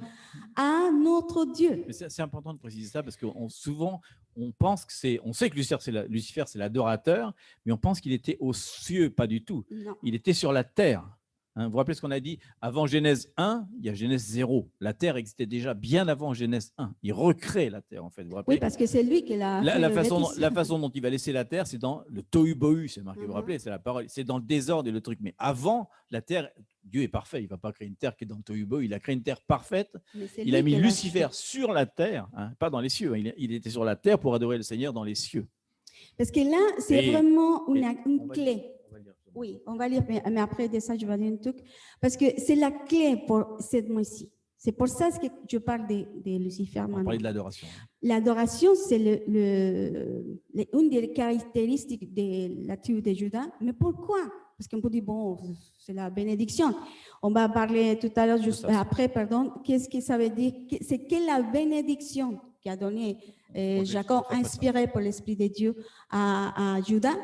à notre Dieu. C'est important de préciser ça parce que souvent on pense on sait que Lucifer c'est l'adorateur, mais on pense qu'il était aux cieux, pas du tout. Non. Il était sur la terre. Vous vous rappelez ce qu'on a dit? Avant Genèse 1, il y a Genèse 0. La terre existait déjà bien avant Genèse 1. Il recrée la terre, en fait. Vous vous rappelez? Oui, parce que c'est lui qui l'a fait. La façon dont il va laisser la terre, c'est dans le tohu bohu, c'est marqué. Vous vous rappelez? C'est la parole. C'est dans le désordre et le truc. Mais avant, la terre, Dieu est parfait, il ne va pas créer une terre qui est dans le tohu-bohu, il a créé une terre parfaite. Il a mis Lucifer sur la terre, hein, pas dans les cieux, il était sur la terre pour adorer le Seigneur dans les cieux. Parce que là, c'est vraiment une clé. Oui, on va lire, mais après de ça, je vais dire un truc. Parce que c'est la clé pour cette mois-ci. C'est pour ça que je parle de Lucifer maintenant. On parlait de l'adoration. L'adoration, c'est une des caractéristiques de la tribu de Juda. Mais pourquoi? Parce qu'on peut dire, bon, c'est la bénédiction. On va parler tout à l'heure, juste après, pardon. Qu'est-ce que ça veut dire? C'est que la bénédiction qui a donné Jacob, inspiré par l'Esprit de Dieu à Juda,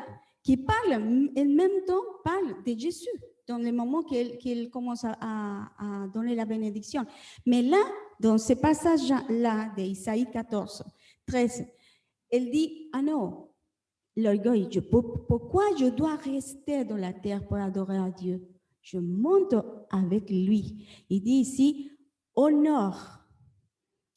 qui parle, en même temps, parle de Jésus dans le moment qu'il commence à donner la bénédiction. Mais là, dans ce passage-là d'Isaïe 14, 13, elle dit, ah non, l'orgueil, pourquoi je dois rester dans la terre pour adorer à Dieu? Je monte avec lui. Il dit ici, au nord.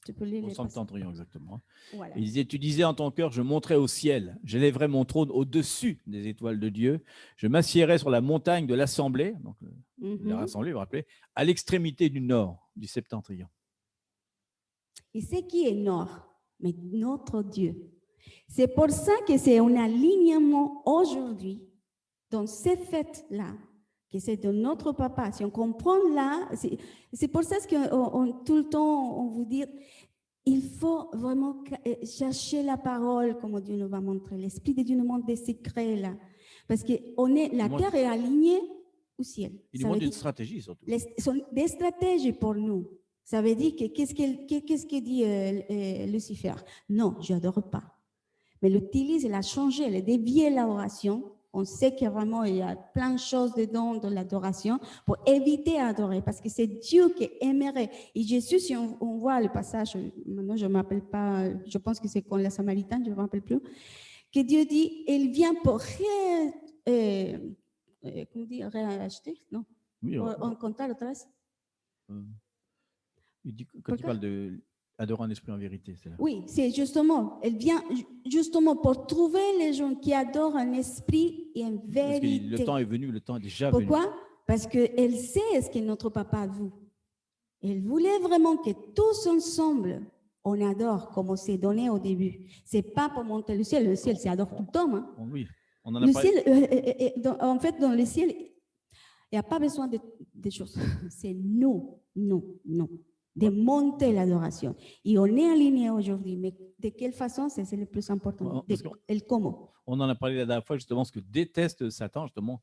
Tu peux lire au les septentrion, exactement. Voilà. Il disait, tu disais en ton cœur, je monterai au ciel, j'élèverai mon trône au-dessus des étoiles de Dieu, je m'assiérai sur la montagne de l'assemblée, donc la rassemblée, vous vous rappelez, à l'extrémité du nord, du septentrion. Et c'est qui est nord? Mais notre Dieu. C'est pour ça que c'est un alignement aujourd'hui, dans ces fêtes-là, que c'est de notre papa. Si on comprend là, c'est pour ça que tout le temps, on vous dit, il faut vraiment chercher la parole, comme Dieu nous va montrer. L'Esprit de Dieu nous montre des secrets là. Parce que la terre est alignée au ciel. Il nous montre une stratégie surtout. Des stratégies pour nous. Ça veut dire que qu'est-ce que dit Lucifer? Non, je n'adore pas. Mais l'utilise, il a changé, il a dévié l'adoration. On sait qu'il y a plein de choses dedans de l'adoration pour éviter d'adorer, parce que c'est Dieu qui aimerait. Et Jésus, si on voit le passage, maintenant je ne m'appelle pas, je pense que c'est quand la Samaritaine, je ne me rappelle plus, que Dieu dit, il vient pour réacheter, non? Oui, on compte le trace. Il dit, quand il parle de adorer en esprit en vérité, c'est là. Oui, c'est justement, elle vient justement pour trouver les gens qui adorent en esprit et en vérité. Parce que le temps est venu, le temps est déjà venu. Pourquoi? Parce Parce qu'elle sait ce que notre papa a vu. Elle voulait vraiment que tous ensemble, on adore comme on s'est donné au début. Ce n'est pas pour monter le ciel c'est adore tout le temps. Hein. Oui, on en a parlé. En fait, dans le ciel, il n'y a pas besoin de choses. C'est nous. De monter l'adoration. Et on est aligné aujourd'hui, mais de quelle façon, c'est le plus important. Et comment? On en a parlé la dernière fois, justement, ce que déteste Satan, justement,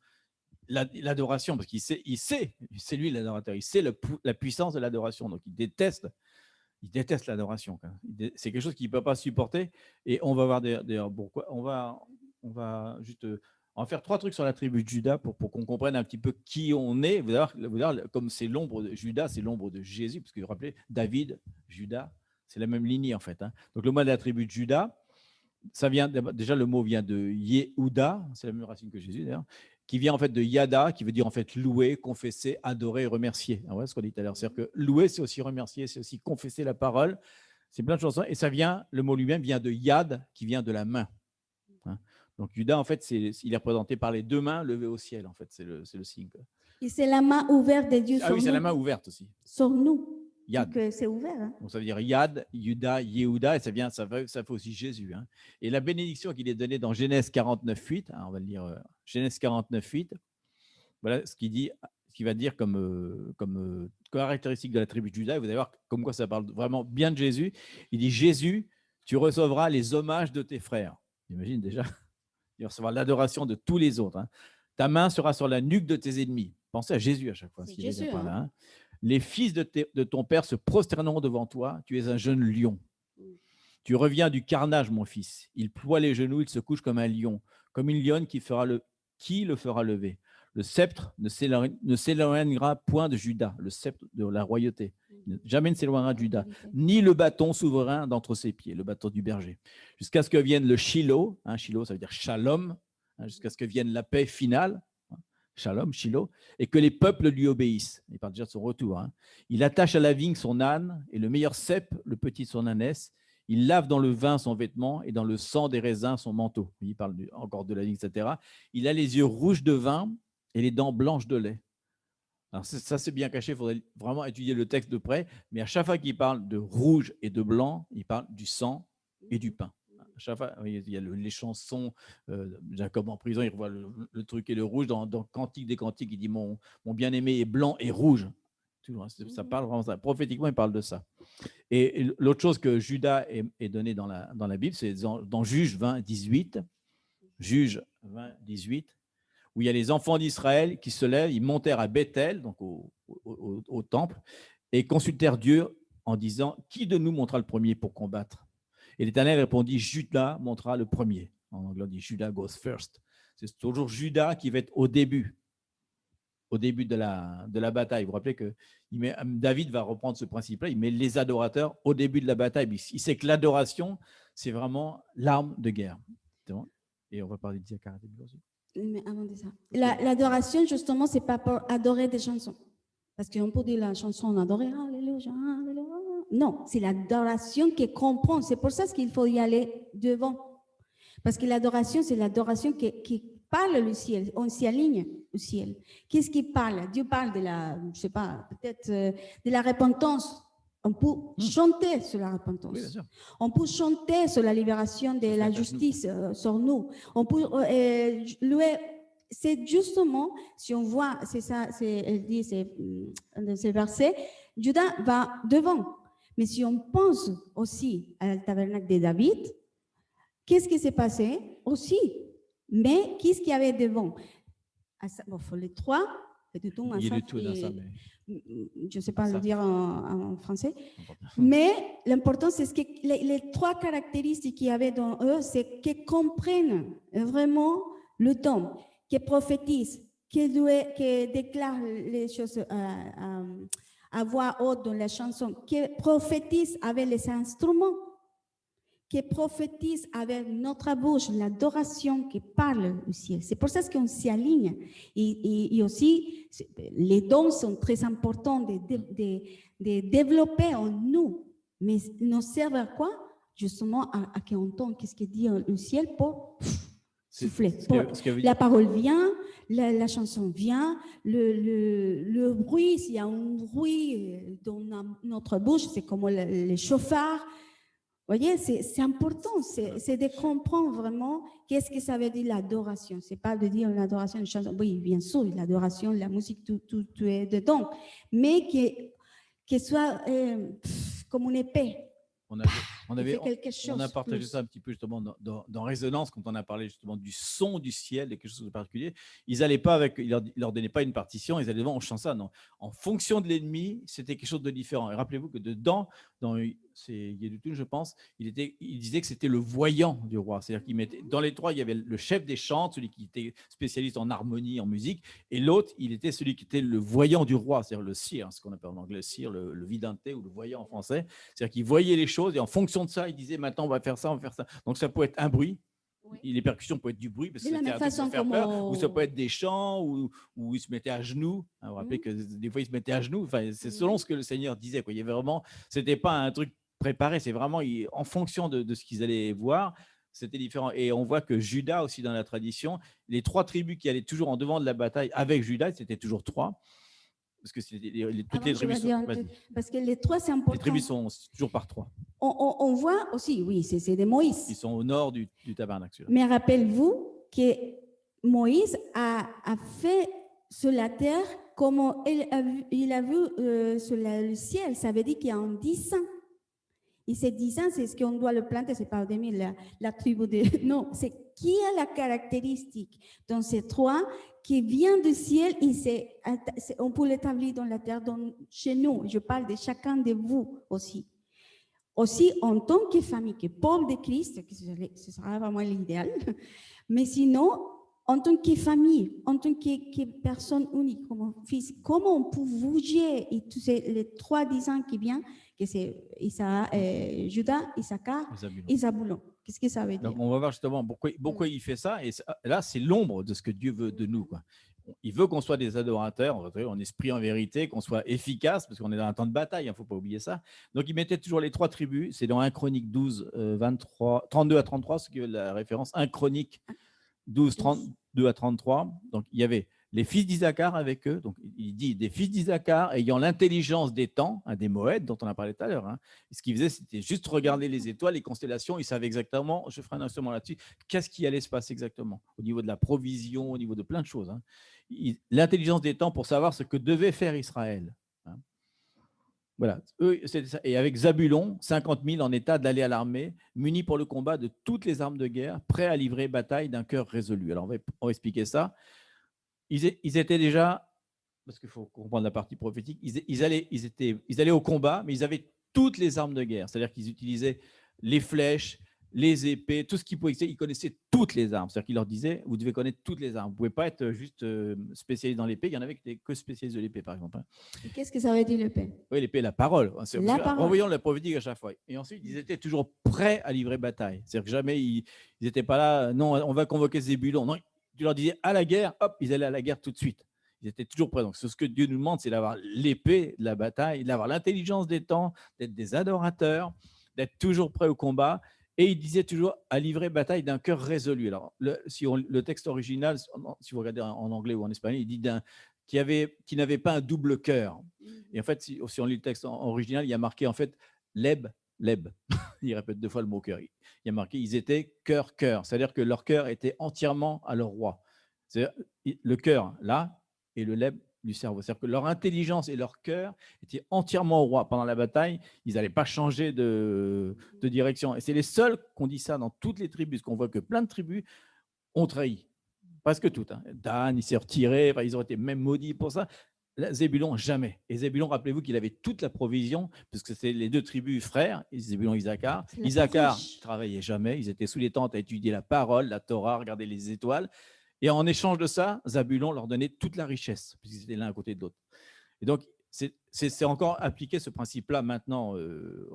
l'adoration, parce qu'il sait, c'est lui l'adorateur, il sait la puissance de l'adoration, donc il déteste l'adoration. C'est quelque chose qu'il ne peut pas supporter, et on va voir d'ailleurs pourquoi. On va juste... On va faire 3 trucs sur la tribu de Juda pour qu'on comprenne un petit peu qui on est. Vous allez voir, comme c'est l'ombre de Juda, c'est l'ombre de Jésus, parce que vous vous rappelez, David, Juda, c'est la même lignée en fait. Hein. Donc le mot de la tribu de Juda, ça vient déjà, le mot vient de Yehuda, c'est la même racine que Jésus d'ailleurs, qui vient en fait de Yada, qui veut dire en fait louer, confesser, adorer, remercier. Voilà ce qu'on dit tout à l'heure. C'est-à-dire que louer, c'est aussi remercier, c'est aussi confesser la parole. C'est plein de choses. Et ça vient, le mot lui-même vient de Yad, qui vient de la main. Hein. Donc, Juda, en fait, il est représenté par les 2 mains levées au ciel, en fait, c'est le signe. Et c'est la main ouverte de Dieu sur nous. Ah oui, c'est la main ouverte aussi. Sur nous. Yad. Donc, c'est ouvert. Hein. Donc, ça veut dire Yad, Juda, Yehuda, et ça fait aussi Jésus. Hein. Et la bénédiction qu'il est donnée dans Genèse 49.8, hein, on va le lire, Genèse 49.8, voilà ce qu'il va dire comme caractéristique de la tribu de Juda. Et vous allez voir comme quoi ça parle vraiment bien de Jésus. Il dit, Jésus, tu recevras les hommages de tes frères. J'imagine déjà. Il va recevoir l'adoration de tous les autres. Hein. Ta main sera sur la nuque de tes ennemis. Pensez à Jésus à chaque fois. C'est Jésus, par là, hein. Les fils de ton père se prosterneront devant toi. Tu es un jeune lion. Tu reviens du carnage, mon fils. Il ploie les genoux, il se couche comme un lion, comme une lionne qui le fera lever. Le sceptre ne s'éloignera point de Juda, le sceptre de la royauté. Jamais ne s'éloignera de Juda, ni le bâton souverain d'entre ses pieds, le bâton du berger. Jusqu'à ce que vienne le Shiloh, hein, Shiloh ça veut dire shalom, hein, jusqu'à ce que vienne la paix finale, hein, shalom, Shiloh, et que les peuples lui obéissent. Il parle déjà de son retour. Hein. Il attache à la vigne son âne, et le meilleur cep, le petit de son ânesse. Il lave dans le vin son vêtement, et dans le sang des raisins son manteau. Il parle encore de la vigne, etc. Il a les yeux rouges de vin, et les dents blanches de lait. Alors ça, c'est bien caché, il faudrait vraiment étudier le texte de près, mais à chaque fois qu'il parle de rouge et de blanc, il parle du sang et du pain. À chaque fois, il y a les chansons, Jacob en prison, il revoit le truc et le rouge. Dans Cantique des Cantiques, il dit mon bien-aimé est blanc et rouge. Ça parle vraiment ça. Prophétiquement, il parle de ça. Et l'autre chose que Judas est donné dans la Bible, c'est dans Juge 20, 18. Juge 20, 18. Où il y a les enfants d'Israël qui se lèvent, ils montèrent à Bethel, donc au temple, et consultèrent Dieu en disant « Qui de nous montera le premier pour combattre ?» Et l'Éternel répondit « Judas montera le premier. » En anglais, on dit « Judas goes first ». C'est toujours Judas qui va être au début de la bataille. Vous vous rappelez que David va reprendre ce principe-là, il met les adorateurs au début de la bataille. Il sait que l'adoration, c'est vraiment l'arme de guerre. Et on va parler de Zacharie aussi. Mais avant de ça, l'adoration, justement, ce n'est pas pour adorer des chansons. Parce qu'on peut dire la chanson, on adorait, alléluia, alléluia. Non, c'est l'adoration qui comprend. C'est pour ça qu'il faut y aller devant. Parce que l'adoration, c'est l'adoration qui parle le ciel. On s'y aligne au ciel. Qu'est-ce qui parle? Dieu parle de la, je ne sais pas, peut-être de la repentance. On peut chanter sur la repentance. Oui, on peut chanter sur la libération de la justice sur nous. On peut louer. C'est justement, si on voit, c'est ça, elle dit, dans ces versets, Judas va devant. Mais si on pense aussi à la tabernacle de David, qu'est-ce qui s'est passé aussi? Mais qu'est-ce qu'il y avait devant? Bon, les trois. Il y a tout dans ça, mais... Je ne sais pas le dire en français, mais l'important, c'est que les trois caractéristiques qu'il y avait dans eux, c'est qu'ils comprennent vraiment le temps, qu'ils prophétisent, qu'ils déclarent les choses à voix haute dans la chanson, qu'ils prophétisent avec les instruments, qui prophétise avec notre bouche l'adoration qui parle au ciel. C'est pour ça qu'on s'y aligne. Et aussi, les dons sont très importants de développer en nous. Mais nous servent à quoi? Justement, à qu'on entende qu'est-ce qu'il dit au ciel pour souffler. La parole vient, la chanson vient, le bruit, s'il y a un bruit dans notre bouche, c'est comme les chauffards. Vous voyez, c'est important, c'est de comprendre vraiment qu'est-ce que ça veut dire l'adoration. Ce n'est pas de dire l'adoration, une chanson. Oui, bien sûr, l'adoration, la musique, tout est dedans. Mais que soit comme une épée. On a partagé ça un petit peu justement dans Résonance, quand on a parlé justement du son du ciel, de quelque chose de particulier. Ils n'allaient pas ils leur donnaient pas une partition, ils allaient devant, on chante ça. Non. En fonction de l'ennemi, c'était quelque chose de différent. Et rappelez-vous que c'est Yedutun, je pense, il disait que c'était le voyant du roi. C'est-à-dire qu'il mettait, dans les trois, il y avait le chef des chants, celui qui était spécialiste en harmonie, en musique, et l'autre, il était celui qui était le voyant du roi, c'est-à-dire le seer, ce qu'on appelle en anglais le seer, le vidente ou le voyant en français. C'est-à-dire qu'il voyait les choses et en fonction de ça, il disait maintenant on va faire ça, on va faire ça. Donc ça peut être un bruit. Oui. Les percussions peuvent être du bruit parce que c'était un truc pour faire peur, ou ça peut être des chants, ou il se mettait à genoux. Vous vous rappelez que des fois il se mettait à genoux. Enfin, c'est selon ce que le Seigneur disait. Il y avait vraiment, c'était pas un truc préparé, c'est vraiment en fonction de ce qu'ils allaient voir, c'était différent. Et on voit que Judas aussi dans la tradition, les trois tribus qui allaient toujours en devant de la bataille avec Judas, c'était toujours trois. Parce que toutes les tribus parce que les trois, c'est important. Les tribus sont toujours par trois. On voit aussi, oui, c'est des Moïse. Ils sont au nord du tabernacle. Mais rappelez-vous que Moïse a fait sur la terre comme il a vu sur le ciel. Ça veut dire qu'il y a un 10 ans. Et ces 10 ans, c'est ce qu'on doit le planter, c'est pas au demi la tribu de... Non, c'est qui a la caractéristique dans ces trois qui vient du ciel et on peut l'établir dans la terre, chez nous. Je parle de chacun de vous aussi. Aussi, en tant que famille, que pauvre de Christ, ce sera vraiment l'idéal, mais sinon, en tant que famille, en tant que personne unique, comme fils, comment on peut bouger et tous les 3-10 ans qui viennent, que c'est Judas, Issachar et Zabulon. Qu'est-ce que ça veut dire? Donc, on va voir justement pourquoi il fait ça. Et là, c'est l'ombre de ce que Dieu veut de nous, quoi. Il veut qu'on soit des adorateurs, en esprit, en vérité, qu'on soit efficace, parce qu'on est dans un temps de bataille, il ne faut pas oublier ça. Donc, il mettait toujours les trois tribus. C'est dans 1 Chronique 12, 32 à 33, ce qui est la référence. 1 Chronique 12, 32 à 33. Donc, il y avait les fils d'Isaacar avec eux. Donc, il dit des fils d'Isaacar ayant l'intelligence des temps, des Moed dont on a parlé tout à l'heure. Hein. Ce qu'ils faisaient, c'était juste regarder les étoiles, les constellations. Ils savaient exactement, je ferai un instrument là-dessus, qu'est-ce qui allait se passer exactement au niveau de la provision, au niveau de plein de choses. Hein. L'intelligence des temps pour savoir ce que devait faire Israël. Hein. Voilà. Eux, c'était ça. Et avec Zabulon, 50 000 en état d'aller à l'armée, munis pour le combat de toutes les armes de guerre, prêts à livrer bataille d'un cœur résolu. Alors, on va expliquer ça. Ils étaient déjà, parce qu'il faut comprendre la partie prophétique, ils allaient au combat, mais ils avaient toutes les armes de guerre. C'est-à-dire qu'ils utilisaient les flèches, les épées, tout ce qu'ils pouvaient. Ils connaissaient toutes les armes. C'est-à-dire qu'ils leur disaient, vous devez connaître toutes les armes. Vous ne pouvez pas être juste spécialiste dans l'épée. Il y en avait qui n'étaient que spécialistes de l'épée, par exemple. Et qu'est-ce que ça veut dire l'épée? Oui, l'épée, la parole. Renvoyons la prophétique à chaque fois. Et ensuite, ils étaient toujours prêts à livrer bataille. C'est-à-dire que jamais ils n'étaient pas là, non, on va convoquer Zébulon. Non, tu leur disais à la guerre, hop, ils allaient à la guerre tout de suite. Ils étaient toujours prêts. Donc, ce que Dieu nous demande, c'est d'avoir l'épée de la bataille, d'avoir l'intelligence des temps, d'être des adorateurs, d'être toujours prêts au combat. Et il disait toujours à livrer bataille d'un cœur résolu. Alors, le texte original, si vous regardez en anglais ou en espagnol, il dit qui n'avait pas un double cœur. Et en fait, si on lit le texte original, il y a marqué en fait leb. Il répète 2 fois le mot cœur. Il y a marqué ils étaient cœur. C'est-à-dire que leur cœur était entièrement à leur roi. C'est le cœur là et le leb du cerveau. C'est-à-dire que leur intelligence et leur cœur étaient entièrement au roi. Pendant la bataille, ils n'allaient pas changer de direction. Et c'est les seuls qu'on dit ça dans toutes les tribus, qu'on voit que plein de tribus ont trahi. Presque toutes. Hein. Dan, il s'est retiré, ils ont été même maudits pour ça. Zébulon, jamais. Et Zébulon, rappelez-vous qu'il avait toute la provision, parce que c'est les 2 tribus frères, Zébulon et Isaacar. Isaacar ne travaillait jamais, ils étaient sous les tentes à étudier la parole, la Torah, regarder les étoiles. Et en échange de ça, Zabulon leur donnait toute la richesse, puisqu'ils étaient l'un à côté de l'autre. Et donc, c'est encore appliqué ce principe-là maintenant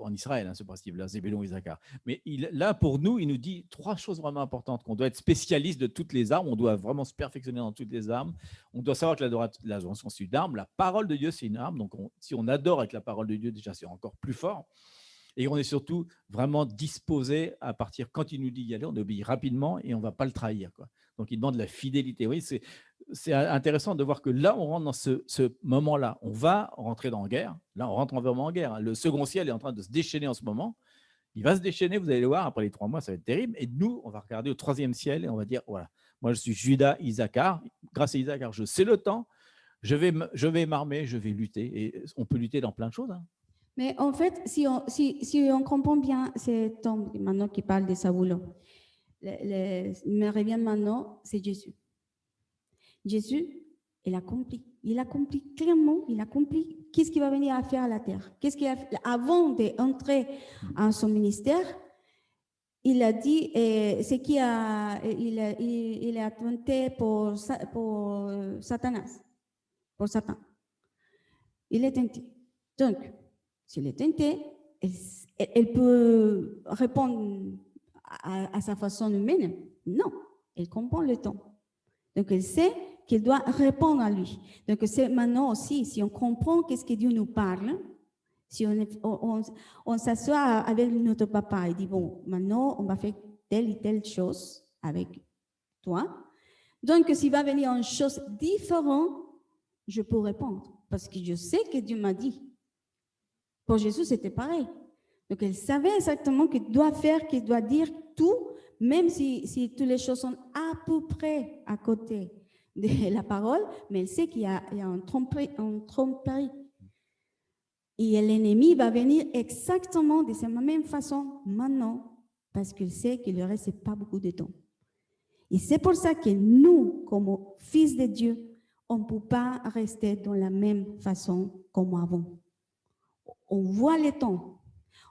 en Israël, hein, ce principe-là, Zébulon et Isaacar. Mais là, pour nous, il nous dit 3 choses vraiment importantes, qu'on doit être spécialiste de toutes les armes, on doit vraiment se perfectionner dans toutes les armes, on doit savoir que l'adoration, c'est une arme, la parole de Dieu, c'est une arme, donc si on adore avec la parole de Dieu, déjà, c'est encore plus fort. Et on est surtout vraiment disposé à partir, quand il nous dit y aller, on obéit rapidement et on ne va pas le trahir, quoi. Donc, il demande la fidélité. Oui, c'est intéressant de voir que là, on rentre dans ce moment-là. On va rentrer dans la guerre. Là, on rentre vraiment en guerre. Le second ciel est en train de se déchaîner en ce moment. Il va se déchaîner, vous allez le voir, après les 3 mois, ça va être terrible. Et nous, on va regarder au 3e ciel et on va dire, voilà, moi, je suis Judas, Isaacar. Grâce à Isaacar, je sais le temps. Je vais m'armer, je vais lutter. Et on peut lutter dans plein de choses. Hein. Mais en fait, si on comprend bien cet homme maintenant qui parle de Zabulon, me revient maintenant, c'est Jésus. Jésus, il accomplit clairement, il accomplit qu'est-ce qu'il va venir à faire à la terre. Avant d'entrer en son ministère, il a dit ce qu'il il a tenté pour Satanas, pour Satan. Il est tenté. Donc, s'il est tenté, elle peut répondre à sa façon humaine. Non, elle comprend le temps. Donc, elle sait qu'il doit répondre à lui. Donc, c'est maintenant aussi, si on comprend qu'est-ce que Dieu nous parle, si on s'assoit avec notre papa et dit, bon, maintenant, on va faire telle et telle chose avec toi. Donc, s'il va venir une chose différente, je peux répondre parce que je sais que Dieu m'a dit. Pour Jésus, c'était pareil. Donc, elle savait exactement qu'il doit faire, qu'il doit dire tout, même si toutes les choses sont à peu près à côté de la parole, mais elle sait qu'il y a un tromperie. Et l'ennemi va venir exactement de cette même façon maintenant, parce qu'il sait qu'il ne reste pas beaucoup de temps. Et c'est pour ça que nous, comme fils de Dieu, on ne peut pas rester dans la même façon comme avant. On voit le temps.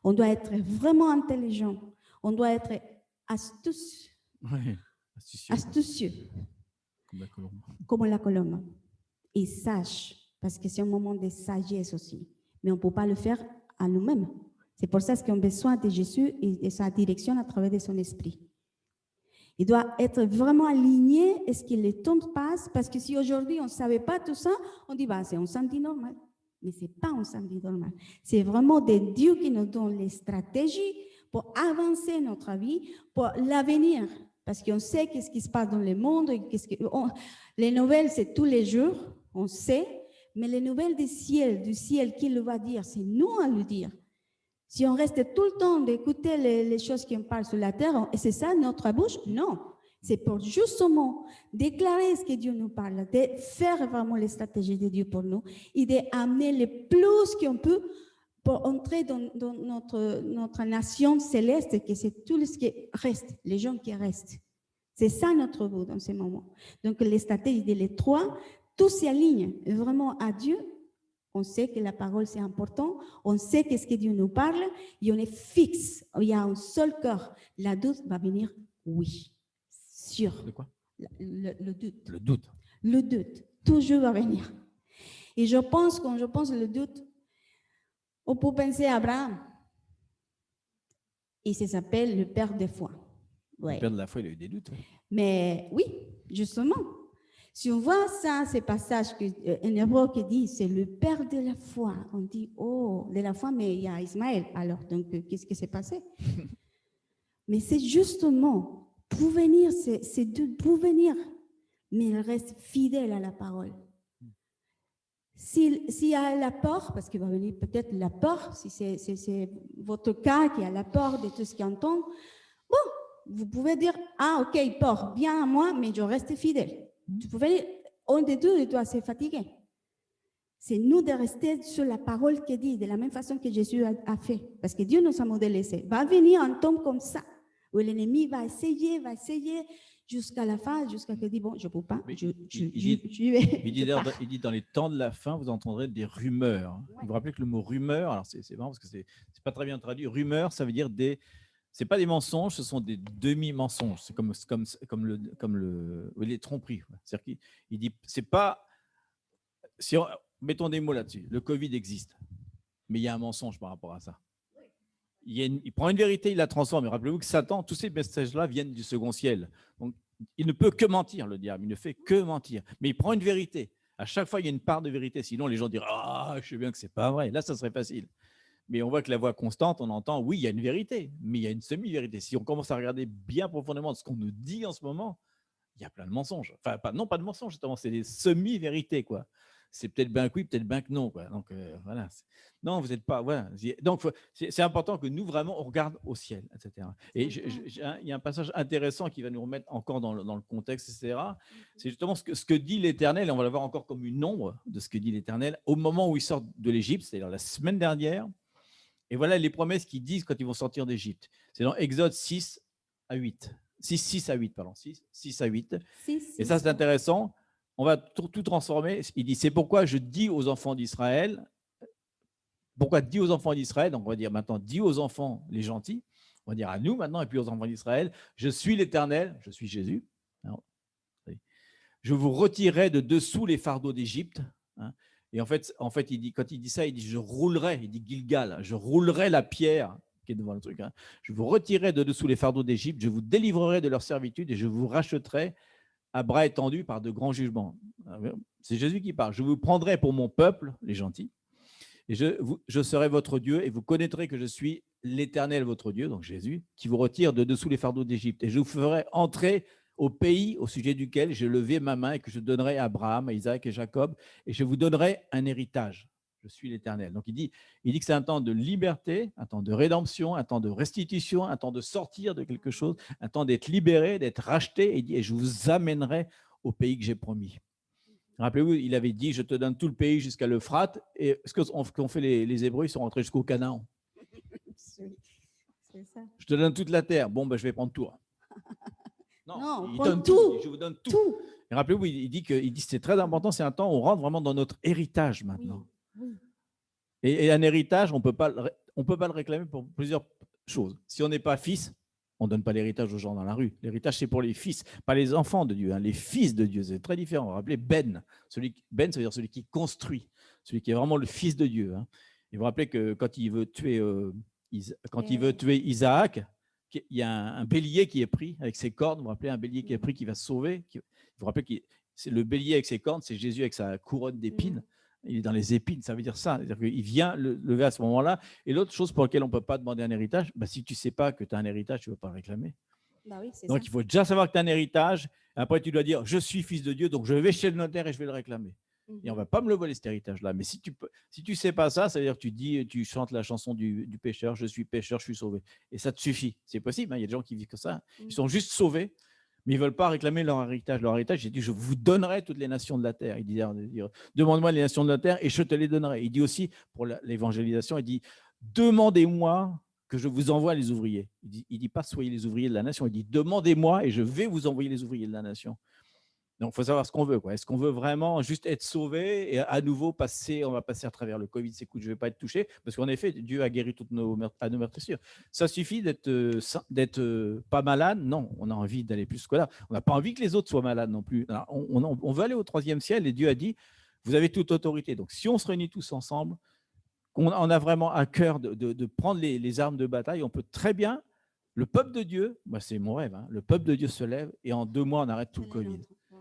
On doit être vraiment intelligent. On doit être astucieux. Oui, astucieux. Comme la colombe. Et sage, parce que c'est un moment de sagesse aussi. Mais on ne peut pas le faire à nous-mêmes. C'est pour ça qu'on a besoin de Jésus et de sa direction à travers de son esprit. Il doit être vraiment aligné. Est-ce que le temps passe? Parce que si aujourd'hui on ne savait pas tout ça, on dit bah, c'est un samedi normal. Mais ce n'est pas un samedi normal. C'est vraiment de Dieu qui nous donne les stratégies pour avancer notre vie, pour l'avenir. Parce qu'on sait qu'est-ce qui se passe dans le monde. Les nouvelles, c'est tous les jours, on sait. Mais les nouvelles du ciel, qui le va dire, c'est nous à le dire. Si on reste tout le temps d'écouter les choses qui en parlent sur la terre, et c'est ça notre bouche? Non. C'est pour justement déclarer ce que Dieu nous parle, de faire vraiment les stratégies de Dieu pour nous et d'amener le plus qu'on peut pour entrer dans notre nation céleste, que c'est tout ce qui reste, les gens qui restent. C'est ça notre but dans ces moments. Donc, les stratégies de les trois, tout s'aligne vraiment à Dieu. On sait que la parole, c'est important. On sait qu'est-ce que Dieu nous parle et on est fixe. Il y a un seul cœur. La doute va venir, oui. Sûr. De quoi? Le doute. Le doute. Le doute. Toujours va venir. Et je pense, quand je pense le doute, on peut penser à Abraham. Il s'appelle le père de foi. Ouais. Le père de la foi, il a eu des doutes. Ouais. Mais oui, justement. Si on voit ça, ces passages en hébreu qui dit c'est le père de la foi, on dit oh, de la foi, mais il y a Ismaël. Alors, donc, qu'est-ce qui s'est passé? Mais c'est justement pour venir, c'est pour venir, mais il reste fidèle à la parole. S'il y a la peur, parce qu'il va venir peut-être la peur, si c'est votre cas qui a la peur de tout ce qu'il entend, bon, vous pouvez dire ah ok, peur, bien à moi, mais je reste fidèle. Tu pouvez dire, on des deux, il doit se fatiguer. C'est nous de rester sur la parole qui dit, de la même façon que Jésus a fait. Parce que Dieu nous a modélisé. Va venir un temps comme ça, où l'ennemi va essayer jusqu'à la fin, jusqu'à qu'il dit, bon, je ne peux pas. Il dit, dans les temps de la fin, vous entendrez des rumeurs. Ouais. Vous vous rappelez que le mot rumeur, alors c'est marrant parce que c'est pas très bien traduit. Rumeur, ça veut dire c'est pas des mensonges, ce sont des demi-mensonges. C'est comme les tromperies. C'est-à-dire qu'il dit, c'est pas, mettons des mots là-dessus. Le Covid existe, mais il y a un mensonge par rapport à ça. Il prend une vérité, il la transforme. Rappelez-vous que Satan, tous ces messages-là viennent du second ciel. Donc, il ne peut que mentir, le diable. Il ne fait que mentir. Mais il prend une vérité. À chaque fois, il y a une part de vérité. Sinon, les gens diraient, ah, je sais bien que c'est pas vrai. Là, ça serait facile. Mais on voit que la voix constante, on entend, oui, il y a une vérité, mais il y a une semi-vérité. Si on commence à regarder bien profondément ce qu'on nous dit en ce moment, il y a plein de mensonges. Enfin, pas de mensonges, justement, c'est des semi-vérités, quoi. C'est peut-être bien que oui, peut-être bien que non, quoi. Donc, voilà. Non, vous n'êtes pas... Voilà. Donc, c'est important que nous, vraiment, on regarde au ciel, etc. Et il y a un passage intéressant qui va nous remettre encore dans le contexte, etc. C'est justement ce que dit l'Éternel, et on va l'avoir encore comme une ombre de ce que dit l'Éternel, au moment où ils sortent de l'Égypte, c'est-à-dire la semaine dernière. Et voilà les promesses qu'ils disent quand ils vont sortir d'Égypte. C'est dans Exode 6 à 8. 6 à 8, pardon. 6 à 8. Et ça, c'est intéressant. On va tout transformer. Il dit, c'est pourquoi je dis aux enfants d'Israël. Pourquoi dis aux enfants d'Israël? Donc, on va dire maintenant, dis aux enfants les gentils. On va dire à nous maintenant, et puis aux enfants d'Israël, je suis l'Éternel, je suis Jésus. Alors, je vous retirerai de dessous les fardeaux d'Égypte. Et en fait, il dit, quand il dit ça, il dit je roulerai, il dit Gilgal, je roulerai la pierre qui est devant le truc. Je vous retirerai de dessous les fardeaux d'Égypte, je vous délivrerai de leur servitude et je vous racheterai à bras étendus par de grands jugements. C'est Jésus qui parle. Je vous prendrai pour mon peuple, les gentils, et je serai votre Dieu et vous connaîtrez que je suis l'Éternel, votre Dieu, donc Jésus, qui vous retire de dessous les fardeaux d'Égypte. Et je vous ferai entrer au pays au sujet duquel j'ai levé ma main et que je donnerai à Abraham, à Isaac et Jacob, et je vous donnerai un héritage. Je suis l'Éternel. Donc il dit que c'est un temps de liberté, un temps de rédemption, un temps de restitution, un temps de sortir de quelque chose, un temps d'être libéré, d'être racheté, et il dit, et je vous amènerai au pays que j'ai promis. Rappelez-vous, il avait dit, je te donne tout le pays jusqu'à l'Euphrate, et ce qu'ont fait les Hébreux, ils sont rentrés jusqu'au Canaan. C'est ça. Je te donne toute la terre. Bon, ben, je vais prendre tout. Non, il donne tout. Je vous donne tout. Et rappelez-vous, il dit que c'est très important, c'est un temps où on rentre vraiment dans notre héritage maintenant. Oui. Et un héritage, on peut pas le réclamer pour plusieurs choses. Si on n'est pas fils, on ne donne pas l'héritage aux gens dans la rue. L'héritage, c'est pour les fils, pas les enfants de Dieu, les fils de Dieu. C'est très différent. Vous rappelez Ben. Ben, ça veut dire celui qui construit, celui qui est vraiment le fils de Dieu. Et vous vous rappelez que quand il veut tuer Isaac, il y a un bélier qui est pris avec ses cornes. Vous vous rappelez, un bélier qui est pris qui va se sauver. Vous vous rappelez que c'est le bélier avec ses cornes, c'est Jésus avec sa couronne d'épines. Il est dans les épines, ça veut dire ça. C'est-à-dire qu'il vient le lever à ce moment-là. Et l'autre chose pour laquelle on ne peut pas demander un héritage, si tu ne sais pas que tu as un héritage, tu ne veux pas le réclamer. Bah oui, c'est Donc, ça. il faut déjà savoir que tu as un héritage. Après, tu dois dire, je suis fils de Dieu, donc je vais chez le notaire et je vais le réclamer. Et on ne va pas me le voler, cet héritage-là. Mais si tu ne sais pas ça, ça veut dire que tu chantes la chanson du pécheur, je suis pécheur, je suis sauvé. Et ça te suffit. C'est possible, hein, il y a des gens qui vivent comme ça. Ils sont juste sauvés, mais ils ne veulent pas réclamer leur héritage. Leur héritage, il dit, je vous donnerai toutes les nations de la terre. Il dit, demande-moi les nations de la terre et je te les donnerai. Il dit aussi, pour l'évangélisation, il dit, demandez-moi que je vous envoie les ouvriers. Il dit pas, soyez les ouvriers de la nation. Il dit, demandez-moi et je vais vous envoyer les ouvriers de la nation. Donc, il faut savoir ce qu'on veut. Est-ce qu'on veut vraiment juste être sauvé et à nouveau on va passer à travers le Covid, c'est cool, je ne vais pas être touché, parce qu'en effet, Dieu a guéri toutes nos meurtrissures. Ça suffit d'être pas malade? Non, on a envie d'aller plus que là. On n'a pas envie que les autres soient malades non plus. Alors, on veut aller au 3e ciel et Dieu a dit, vous avez toute autorité. Donc, si on se réunit tous ensemble, qu'on a vraiment à cœur de prendre les armes de bataille, on peut très bien, le peuple de Dieu, moi c'est mon rêve, hein, le peuple de Dieu se lève et en 2 mois, on arrête tout le Covid.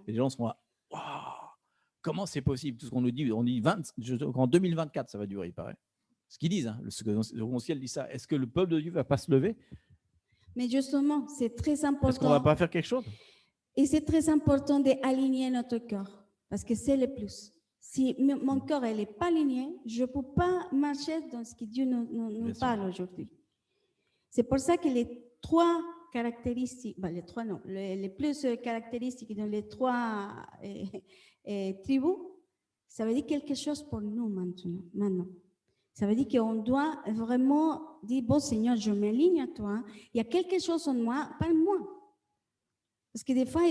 Et les gens seront là, waouh, comment c'est possible? Tout ce qu'on nous dit, on dit en 2024, ça va durer, il paraît. Ce qu'ils disent, hein, le second ciel dit ça. Est-ce que le peuple de Dieu ne va pas se lever? Mais justement, c'est très important. Est-ce qu'on ne va pas faire quelque chose? Et c'est très important d'aligner notre cœur, parce que c'est le plus. Si mon cœur n'est pas aligné, je ne peux pas marcher dans ce que Dieu nous parle aujourd'hui. C'est pour ça que les 3 caractéristiques, les 3 non, les plus caractéristiques dans les 3 tribus, ça veut dire quelque chose pour nous maintenant. Ça veut dire qu'on doit vraiment dire, bon Seigneur, je m'aligne à toi. Il y a quelque chose en moi, parle-moi. Parce que des fois,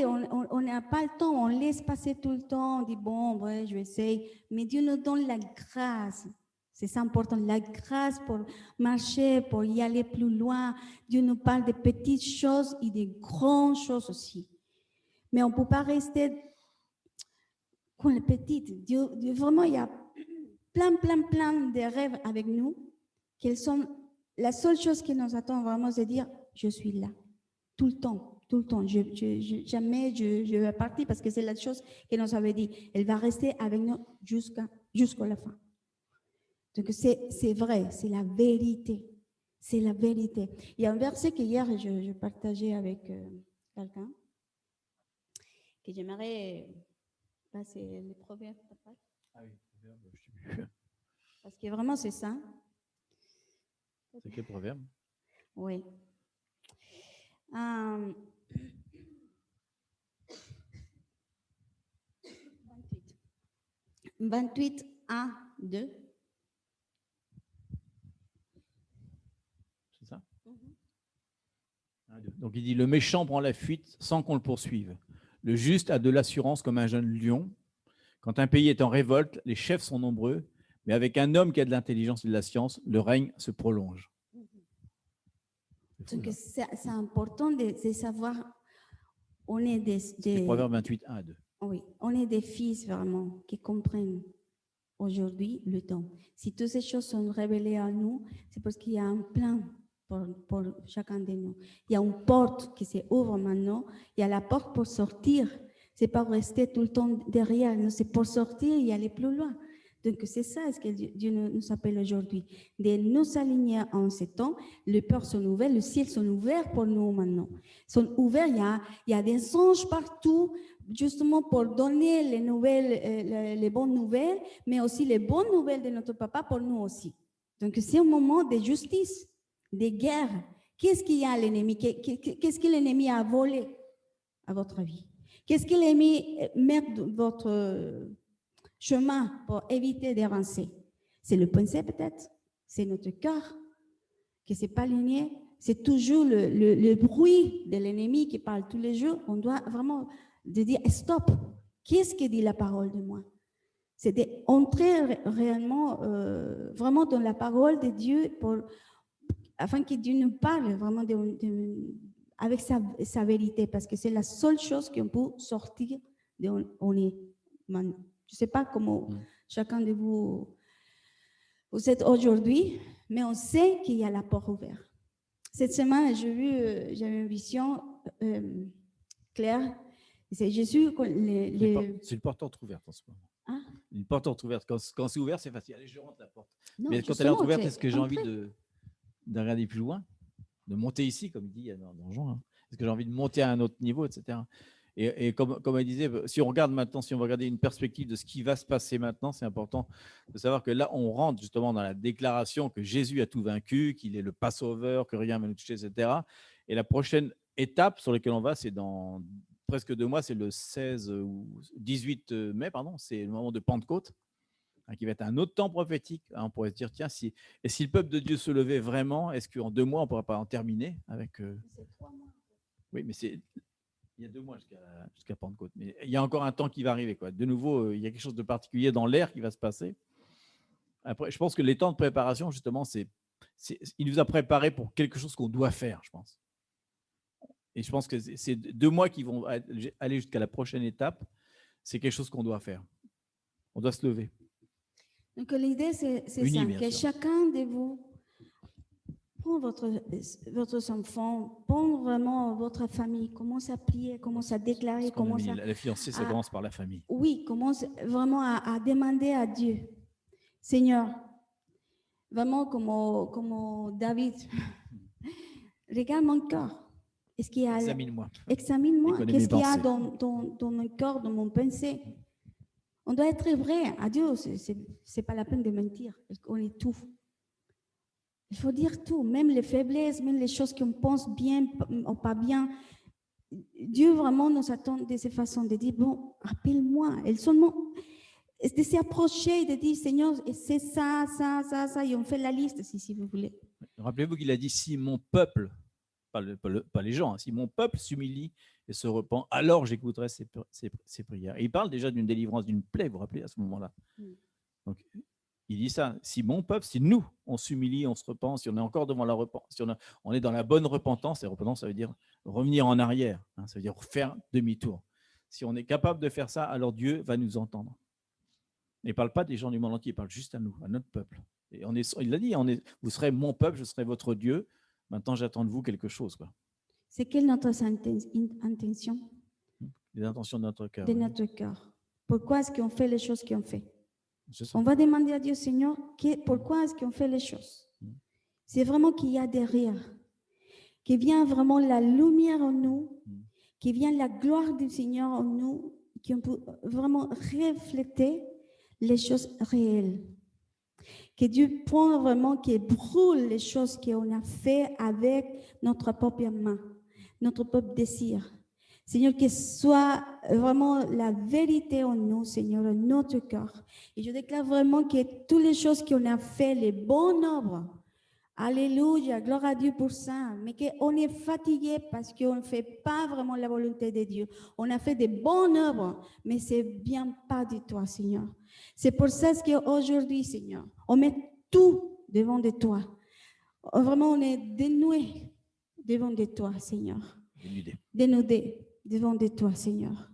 on n'a pas le temps, on laisse passer tout le temps, on dit, bon, ouais, je vais essayer. Mais Dieu nous donne la grâce. C'est ça important, la grâce pour marcher, pour y aller plus loin. Dieu nous parle de petites choses et de grandes choses aussi. Mais on ne peut pas rester comme les petites. Dieu, vraiment, il y a plein de rêves avec nous. Quelles sont la seule chose qui nous attend vraiment, c'est de dire, je suis là, tout le temps. Tout le temps. Jamais je vais partir parce que c'est la chose qu'elle nous avait dit. Elle va rester avec nous jusqu'à la fin. Donc, c'est vrai, c'est la vérité. C'est la vérité. Il y a un verset que hier, je partageais avec quelqu'un que j'aimerais passer les proverbes. Ah oui, je sais. Parce que vraiment, c'est ça. C'est quel proverbe? Oui. 28, 1, 2. C'est ça? Donc il dit, le méchant prend la fuite sans qu'on le poursuive. Le juste a de l'assurance comme un jeune lion. Quand un pays est en révolte, les chefs sont nombreux, mais avec un homme qui a de l'intelligence et de la science, le règne se prolonge. Donc c'est important de savoir, on est des Proverbe 28, 1 à 2. Oui, on est des fils vraiment qui comprennent aujourd'hui le temps. Si toutes ces choses sont révélées à nous, c'est parce qu'il y a un plan pour chacun de nous. Il y a une porte qui s'ouvre maintenant, il y a la porte pour sortir. C'est pas rester tout le temps derrière, c'est pour sortir et aller plus loin. Donc, c'est ça ce que Dieu nous appelle aujourd'hui, de nous aligner en ce temps. Les portes sont ouvertes, le ciel sont ouverts pour nous maintenant. Ils sont ouverts, il y a des anges partout, justement pour donner les nouvelles, les bonnes nouvelles, mais aussi les bonnes nouvelles de notre papa pour nous aussi. Donc, c'est un moment de justice, de guerre. Qu'est-ce qu'il y a à l'ennemi? Qu'est-ce que l'ennemi a volé à votre vie? Qu'est-ce que l'ennemi met dans votre chemin pour éviter d'avancer? C'est le pensée peut-être, c'est notre cœur qui ne s'est pas aligné, c'est toujours le bruit de l'ennemi qui parle tous les jours. On doit vraiment dire stop, qu'est-ce que dit la parole de moi? C'est d'entrer réellement, vraiment dans la parole de Dieu afin que Dieu nous parle vraiment avec sa vérité, parce que c'est la seule chose qu'on peut sortir de où on est maintenant. Je ne sais pas comment chacun de vous êtes aujourd'hui, mais on sait qu'il y a la porte ouverte. Cette semaine, j'avais une vision claire. C'est Jésus. C'est une porte entrouverte en ce moment. Ah? Une porte entrouverte. Quand c'est ouvert, c'est facile. Allez, je rentre la porte. Non, mais quand elle est entrouverte, est-ce que j'ai envie de regarder plus loin, de monter ici, comme il dit dans Jean, hein, Est-ce que j'ai envie de monter à un autre niveau, etc. Et comme elle disait, si on regarde maintenant, si on va regarder une perspective de ce qui va se passer maintenant, c'est important de savoir que là, on rentre justement dans la déclaration que Jésus a tout vaincu, qu'il est le Passover, que rien ne va nous toucher, etc. Et la prochaine étape sur laquelle on va, c'est dans presque 2 mois, c'est le 16 ou 18 mai, pardon, c'est le moment de Pentecôte, qui va être un autre temps prophétique. On pourrait se dire, tiens, si le peuple de Dieu se levait vraiment, est-ce qu'en 2 mois, on ne pourrait pas en terminer avec… C'est 3 mois. Oui, mais il y a 2 mois jusqu'à Pentecôte. Mais il y a encore un temps qui va arriver, quoi. De nouveau, il y a quelque chose de particulier dans l'air qui va se passer. Après, je pense que les temps de préparation, justement, il nous a préparés pour quelque chose qu'on doit faire, je pense. Et je pense que c'est 2 mois qui vont aller jusqu'à la prochaine étape. C'est quelque chose qu'on doit faire. On doit se lever. Donc l'idée, c'est ça, que chacun de vous prend votre enfant, prend vraiment votre famille, commence à prier, commence à déclarer, commence à… La fiancée, ça commence par la famille. Oui, commence vraiment à demander à Dieu. Seigneur, vraiment comme David, regarde mon cœur. Est-ce qu'il y a… Examine-moi. Examine-moi. Qu'est-ce qu'il y a dans mon cœur, dans mon pensée? On doit être vrai à Dieu. C'est pas la peine de mentir. On est tout. Il faut dire tout, même les faiblesses, même les choses qu'on pense bien ou pas bien. Dieu vraiment nous attend de cette façon de dire, bon, appelle-moi. Et seulement de s'approcher et de dire, Seigneur, c'est ça, et on fait la liste si vous voulez. Rappelez-vous qu'il a dit, si mon peuple, pas les gens, si mon peuple s'humilie et se repent, alors j'écouterai ses prières. Et il parle déjà d'une délivrance d'une plaie, vous vous rappelez, à ce moment-là. Donc, il dit ça, si mon peuple, si nous, on s'humilie, on se repent, si on est encore devant la repentance, si on est dans la bonne repentance, et repentance, ça veut dire revenir en arrière, ça veut dire faire demi-tour. Si on est capable de faire ça, alors Dieu va nous entendre. Il ne parle pas des gens du monde entier, il parle juste à nous, à notre peuple. Et il l'a dit, vous serez mon peuple, je serai votre Dieu. Maintenant, j'attends de vous quelque chose. C'est quelle notre intention? Les intentions de notre cœur. De notre cœur. Pourquoi est-ce qu'on fait les choses qu'on fait? On va demander à Dieu, Seigneur, pourquoi est-ce qu'on fait les choses? C'est vraiment qu'il y a derrière, qu'il vient vraiment la lumière en nous, qu'il vient la gloire du Seigneur en nous, qu'on peut vraiment refléter les choses réelles. Que Dieu prend vraiment, qu'il brûle les choses qu'on a fait avec notre propre main, notre propre désir. Seigneur, que soit vraiment la vérité en nous, Seigneur, en notre cœur. Et je déclare vraiment que toutes les choses qu'on a fait, les bonnes œuvres, alléluia, gloire à Dieu pour ça, mais qu'on est fatigué parce qu'on ne fait pas vraiment la volonté de Dieu. On a fait des bonnes œuvres, mais ce ne vient pas de toi, Seigneur. C'est pour ça qu'aujourd'hui, Seigneur, on met tout devant de toi. Vraiment, on est dénoué devant de toi, Seigneur. Dénudé devant de toi, Seigneur.